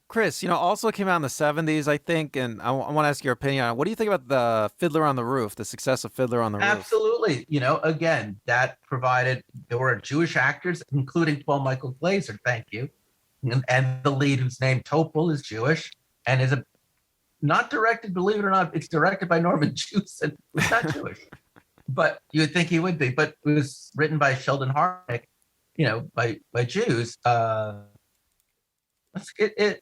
Chris, also came out in the 70s, I think, and I want to ask your opinion on it. What do you think about the Fiddler on the Roof, the success of Fiddler on the Roof? Absolutely. Again, that provided, there were Jewish actors, including Paul Michael Glaser, thank you, and the lead, whose name Topol, is Jewish, and is not directed, believe it or not, it's directed by Norman Jewson, who's not Jewish. But you would think he would be. But it was written by Sheldon Harnick, by Jews.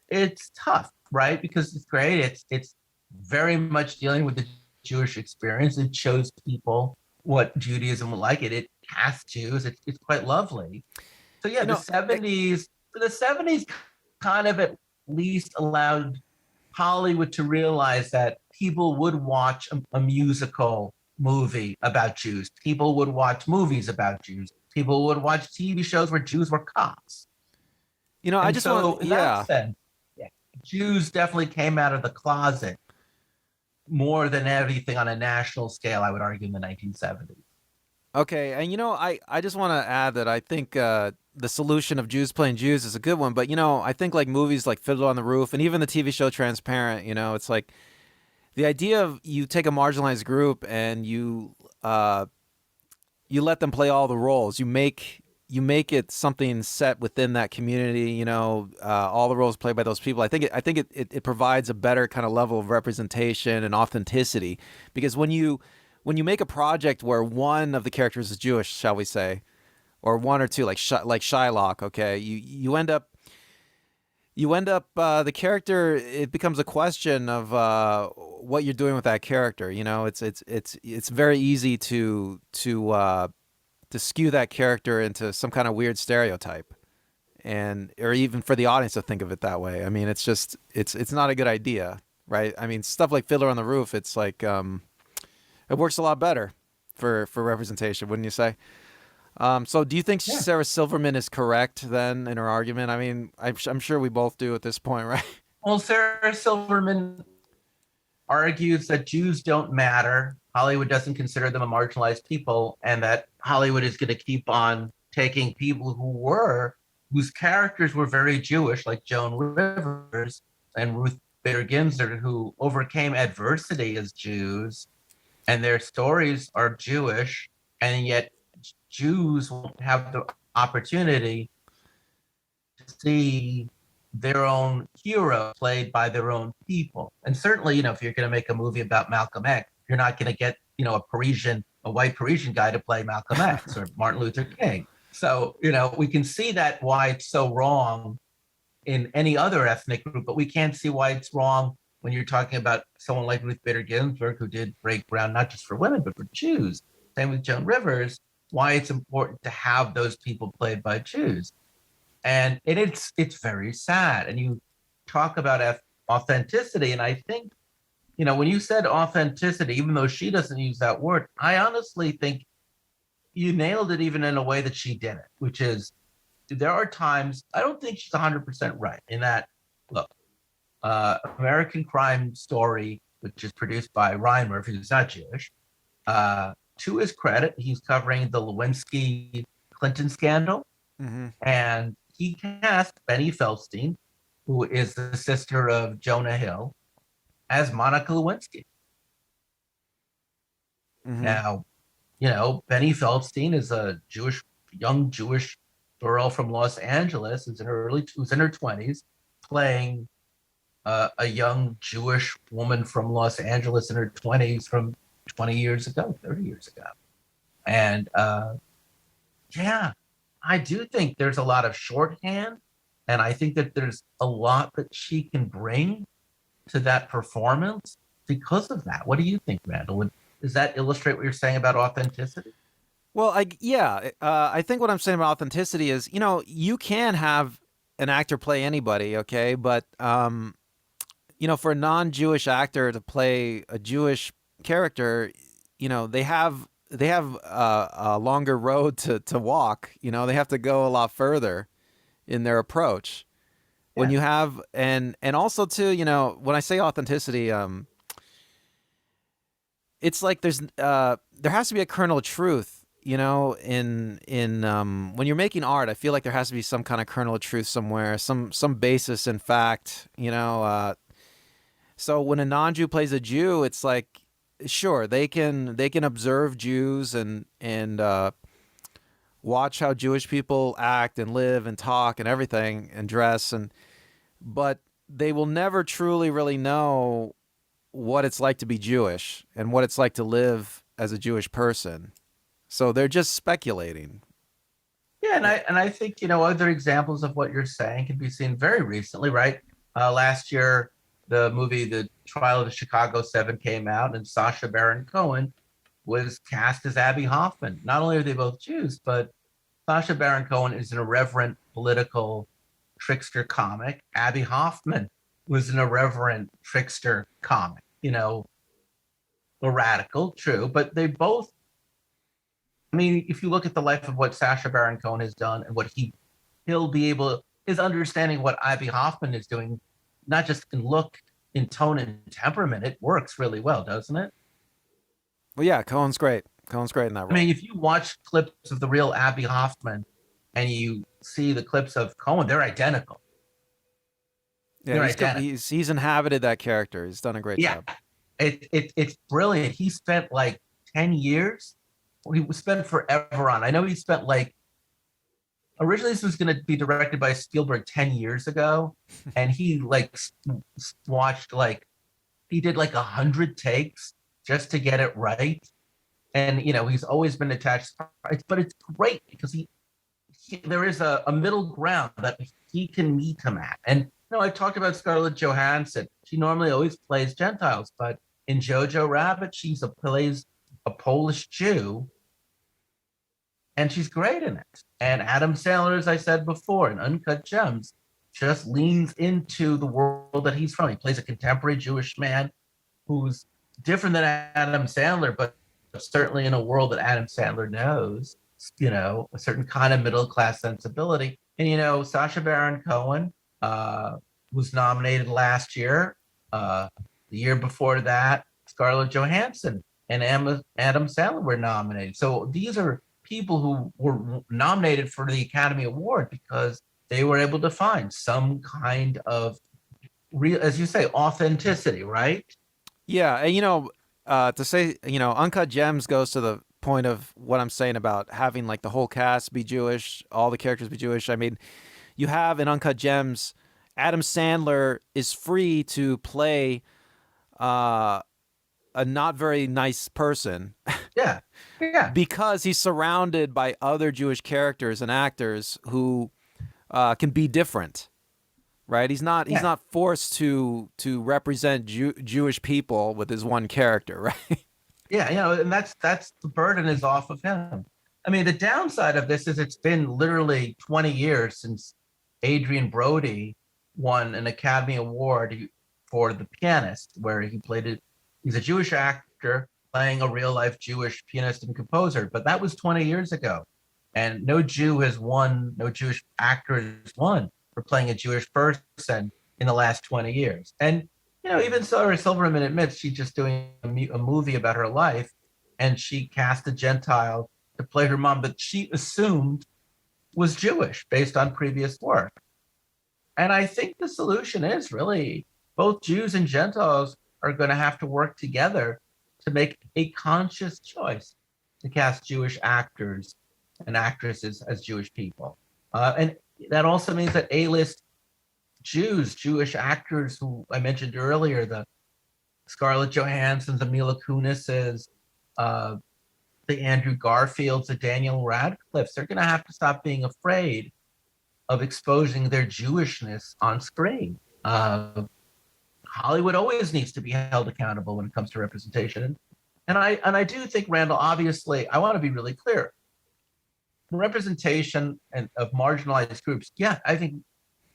It's tough, right? Because it's great. It's very much dealing with the Jewish experience. It shows people what Judaism would like. It casts Jews. It's quite lovely. So yeah, the 70s kind of at least allowed Hollywood to realize that people would watch a musical movie about Jews. People would watch movies about Jews. People would watch TV shows where Jews were cops. I just want to, yeah. Jews definitely came out of the closet more than anything on a national scale, I would argue, in the 1970s. Okay, and I just want to add that I think the solution of Jews playing Jews is a good one, but I think like movies like Fiddler on the Roof and even the TV show Transparent, it's like the idea of you take a marginalized group and you let them play all the roles. You make it something set within that community. All the roles played by those people. I think it provides a better kind of level of representation and authenticity, because when you make a project where one of the characters is Jewish, shall we say, or one or two, like Shylock, okay, you end up the character, it becomes a question of what you're doing with that character. It's very easy to skew that character into some kind of weird stereotype, or even for the audience to think of it that way. I mean, it's not a good idea, right? I mean, stuff like Fiddler on the Roof, it's like it works a lot better for representation, wouldn't you say? So do you think Sarah Silverman is correct then in her argument? I mean, I'm sure we both do at this point, right? Well, Sarah Silverman argues that Jews don't matter. Hollywood doesn't consider them a marginalized people, and that Hollywood is going to keep on taking people whose characters were very Jewish, like Joan Rivers and Ruth Bader Ginsburg, who overcame adversity as Jews, and their stories are Jewish, and yet Jews won't have the opportunity to see their own hero played by their own people. And certainly, if you're going to make a movie about Malcolm X, you're not going to get, a white Parisian guy to play Malcolm X or Martin Luther King. So, we can see that why it's so wrong in any other ethnic group, but we can't see why it's wrong when you're talking about someone like Ruth Bader Ginsburg, who did break ground not just for women, but for Jews. Same with Joan Rivers, why it's important to have those people played by Jews. And it's very sad. And you talk about authenticity, and I think, when you said authenticity, even though she doesn't use that word, I honestly think you nailed it even in a way that she didn't, which is there are times, I don't think she's 100% right in that, look, American Crime Story, which is produced by Ryan Murphy, who's not Jewish, to his credit, he's covering the Lewinsky Clinton scandal. Mm-hmm. And he cast Benny Feldstein, who is the sister of Jonah Hill, as Monica Lewinsky. Mm-hmm. Now, Benny Feldstein is a young Jewish girl from Los Angeles who's in her 20s, playing a young Jewish woman from Los Angeles in her 20s from 20 years ago, 30 years ago. And I do think there's a lot of shorthand, and I think that there's a lot that she can bring to that performance because of that. What do you think, Randall? Does that illustrate what you're saying about authenticity? Well, I think what I'm saying about authenticity is, you can have an actor play anybody, okay, but for a non-Jewish actor to play a Jewish character, they have a longer road to walk. They have to go a lot further in their approach. Yeah. When you have and also too, when I say authenticity, it's like there has to be a kernel of truth, in when you're making art. I feel like there has to be some kind of kernel of truth somewhere, some basis in fact, So when a non-Jew plays a Jew, it's like, sure, they can observe Jews and watch how Jewish people act and live and talk and everything and dress, but they will never truly really know what it's like to be Jewish and what it's like to live as a Jewish person. So they're just speculating. Yeah, and I think other examples of what you're saying can be seen very recently, right? Last year, the movie The Trial of the Chicago 7 came out, and Sacha Baron Cohen was cast as Abby Hoffman. Not only are they both Jews, but Sacha Baron Cohen is an irreverent political trickster comic. Abby Hoffman was an irreverent trickster comic, a radical, true, but they both, if you look at the life of what Sacha Baron Cohen has done and what he'll be able, his understanding what Abby Hoffman is doing, not just in look, in tone and temperament, it works really well, doesn't it? Well, yeah, Cohen's great. Cohen's great in that role. If you watch clips of the real Abby Hoffman and you see the clips of Cohen, they're identical. Yeah, he's inhabited that character. He's done a great job. It's brilliant. He spent like 10 years. He spent forever on. I know he spent originally this was going to be directed by Spielberg 10 years ago, and he watched he did 100 takes just to get it right. And he's always been attached, but it's great because there is a middle ground that he can meet him at. And I talked about Scarlett Johansson. She normally always plays Gentiles, but in Jojo Rabbit, she plays a Polish Jew, and she's great in it. And Adam Sandler, as I said before, in Uncut Gems, just leans into the world that he's from. He plays a contemporary Jewish man who's different than Adam Sandler, but certainly in a world that Adam Sandler knows, a certain kind of middle-class sensibility. And, Sacha Baron Cohen was nominated last year. The year before that, Scarlett Johansson and Adam Sandler were nominated. So these are people who were nominated for the Academy Award because they were able to find some kind of real, as you say, authenticity, right? Yeah, and to say, Uncut Gems goes to the point of what I'm saying about having like the whole cast be Jewish, all the characters be Jewish. I mean, you have in Uncut Gems, Adam Sandler is free to play a not very nice person. Yeah. Yeah. Because he's surrounded by other Jewish characters and actors who can be different. Right? He's not forced to represent Jewish people with his one character, right? Yeah, and that's the burden is off of him. I mean, the downside of this is it's been literally 20 years since Adrian Brody won an Academy Award for The Pianist, where he played it. He's a Jewish actor playing a real life Jewish pianist and composer, but that was 20 years ago. And no Jew has won, no Jewish actor has won for playing a Jewish person in the last 20 years. And, even Sarah Silverman admits she's just doing a movie about her life, and she cast a Gentile to play her mom, but she assumed was Jewish based on previous work. And I think the solution is really both Jews and Gentiles are going to have to work together to make a conscious choice to cast Jewish actors and actresses as Jewish people. And that also means that A-list Jewish actors who I mentioned earlier, the Scarlett Johanssons, the Mila Kunises, the Andrew Garfields, the Daniel Radcliffes, they're going to have to stop being afraid of exposing their Jewishness on screen. Hollywood always needs to be held accountable when it comes to representation. And I do think, Randall, obviously, I want to be really clear. Representation of marginalized groups, yeah, I think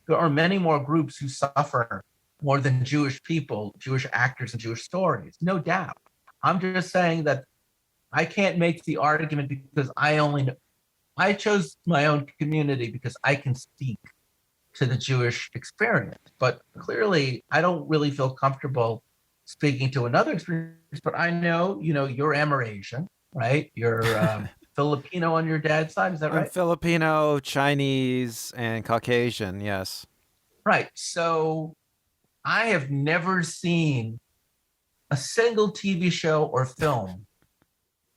there are many more groups who suffer more than Jewish people, Jewish actors, and Jewish stories, no doubt. I'm just saying that I can't make the argument because I chose my own community because I can speak to the Jewish experience. But clearly, I don't really feel comfortable speaking to another experience. But I know, you're Amerasian, right? You're Filipino on your dad's side, is that right? I'm Filipino, Chinese, and Caucasian, yes. Right. So I have never seen a single TV show or film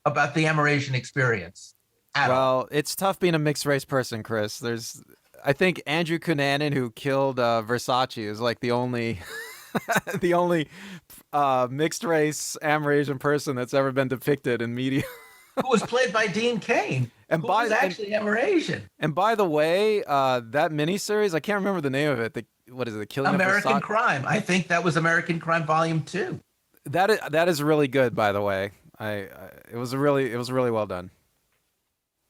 about the Amerasian experience. Well, it's tough being a mixed race person, Chris. I think Andrew Cunanan, who killed Versace, is like the only the only mixed race Amerasian person that's ever been depicted in media. Who was played by Dean Cain, who was actually Amerasian. And by the way, that miniseries, I can't remember the name of it. What is it? The Killing American of Versace? Crime. I think that was American Crime Volume 2. That is really good, by the way. It was really well done.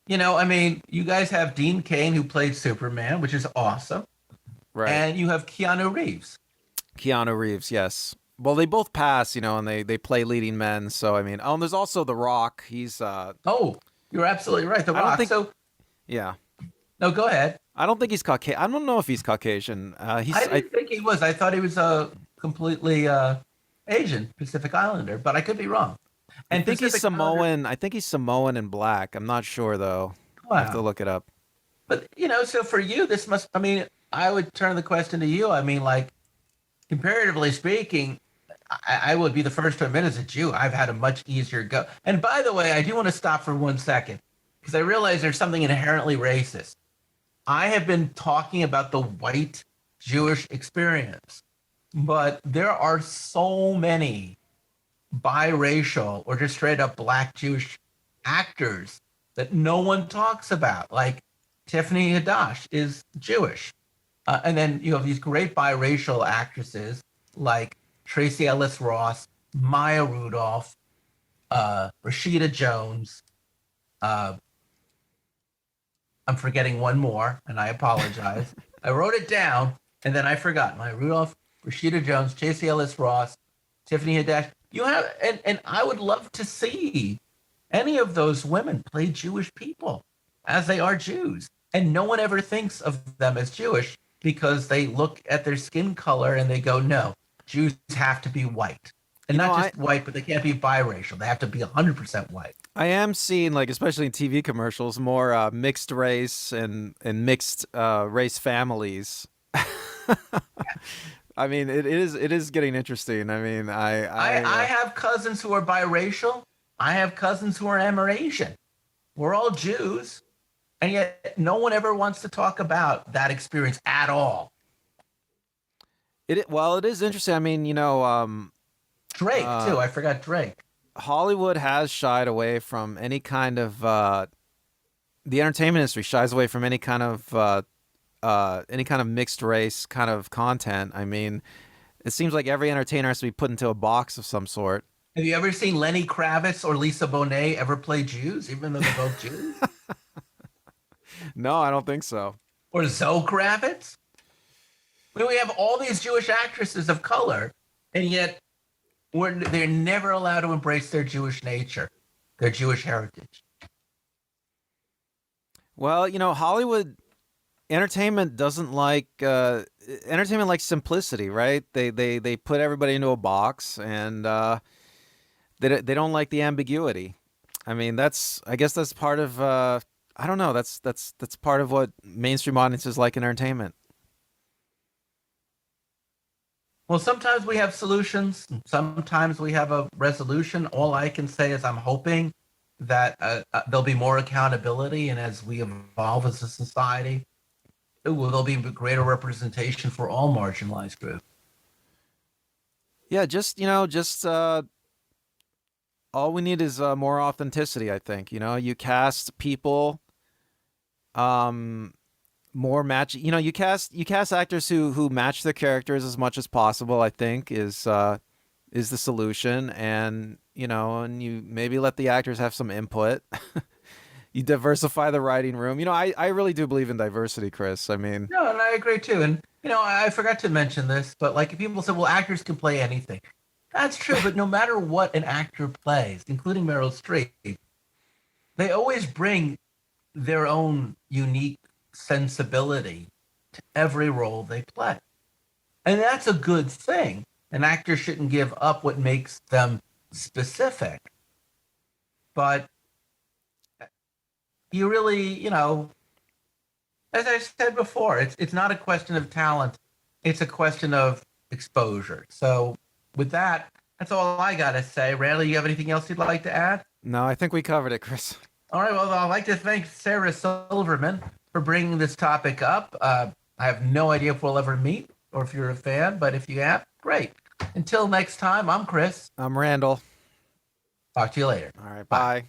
You guys have Dean Cain, who played Superman, which is awesome. Right. And you have Keanu Reeves. Keanu Reeves, yes. Well, they both pass, and they play leading men. So, and there's also The Rock. He's Oh, you're absolutely right. The Rock. Yeah. No, go ahead. I don't think he's Caucasian. I don't know if he's Caucasian. I didn't think he was. I thought he was a completely Asian Pacific Islander, but I could be wrong. And I think he's Samoan. I think he's Samoan and black. I'm not sure though. Wow. I have to look it up. But so for you, this must. I would turn the question to you. Comparatively speaking, I would be the first to admit as a Jew, I've had a much easier go. And by the way, I do want to stop for 1 second because I realize there's something inherently racist. I have been talking about the white Jewish experience, but there are so many biracial or just straight up black Jewish actors that no one talks about. Like Tiffany Haddish is Jewish. And then you have these great biracial actresses like Tracy Ellis Ross, Maya Rudolph, Rashida Jones. I'm forgetting one more, and I apologize. I wrote it down, and then I forgot. Maya Rudolph, Rashida Jones, Tracy Ellis Ross, Tiffany Haddish. You have, and I would love to see any of those women play Jewish people as they are Jews. And no one ever thinks of them as Jewish because they look at their skin color and they go, no, Jews have to be white. And not just white, but they can't be biracial. They have to be 100% white. I am seeing, especially in TV commercials, more mixed race and mixed race families. I mean, it is getting interesting. I mean, I have cousins who are biracial. I have cousins who are Amerasian. We're all Jews, and yet no one ever wants to talk about that experience at all. It is interesting. I mean, Drake too. I forgot Drake. Hollywood has shied away from any kind of the entertainment industry shies away from any kind of mixed race kind of content. I mean, it seems like every entertainer has to be put into a box of some sort. Have you ever seen Lenny Kravitz or Lisa Bonet ever play Jews, even though they're both Jews? No, I don't think so. Or Zoe Kravitz? I mean, we have all these Jewish actresses of color, and yet they're never allowed to embrace their Jewish nature, their Jewish heritage. Well, Hollywood entertainment doesn't like entertainment likes simplicity, right? They put everybody into a box, and they don't like the ambiguity. I mean, I guess that's part of I don't know. That's part of what mainstream audiences like in entertainment. Well, sometimes we have solutions. Sometimes we have a resolution. All I can say is I'm hoping that there'll be more accountability, and as we evolve as a society, there'll be greater representation for all marginalized groups. Yeah, just all we need is more authenticity. I think you cast people, more match. You cast actors who match their characters as much as possible. I think is the solution, and and you maybe let the actors have some input. You diversify the writing room. I really do believe in diversity, Chris. I mean, No, and I agree too. And I forgot to mention this, but like if people say, well, actors can play anything. That's true, but no matter what an actor plays, including Meryl Streep, they always bring their own unique sensibility to every role they play. And that's a good thing. An actor shouldn't give up what makes them specific. But you really, as I said before, it's not a question of talent. It's a question of exposure. So with that, that's all I got to say. Randall, you have anything else you'd like to add? no, I think we covered it, Chris. All right. Well, I'd like to thank Sarah Silverman for bringing this topic up. I have no idea if we'll ever meet or if you're a fan, but if you have, great. Until next time, I'm Chris. I'm Randall. Talk to you later. All right, bye.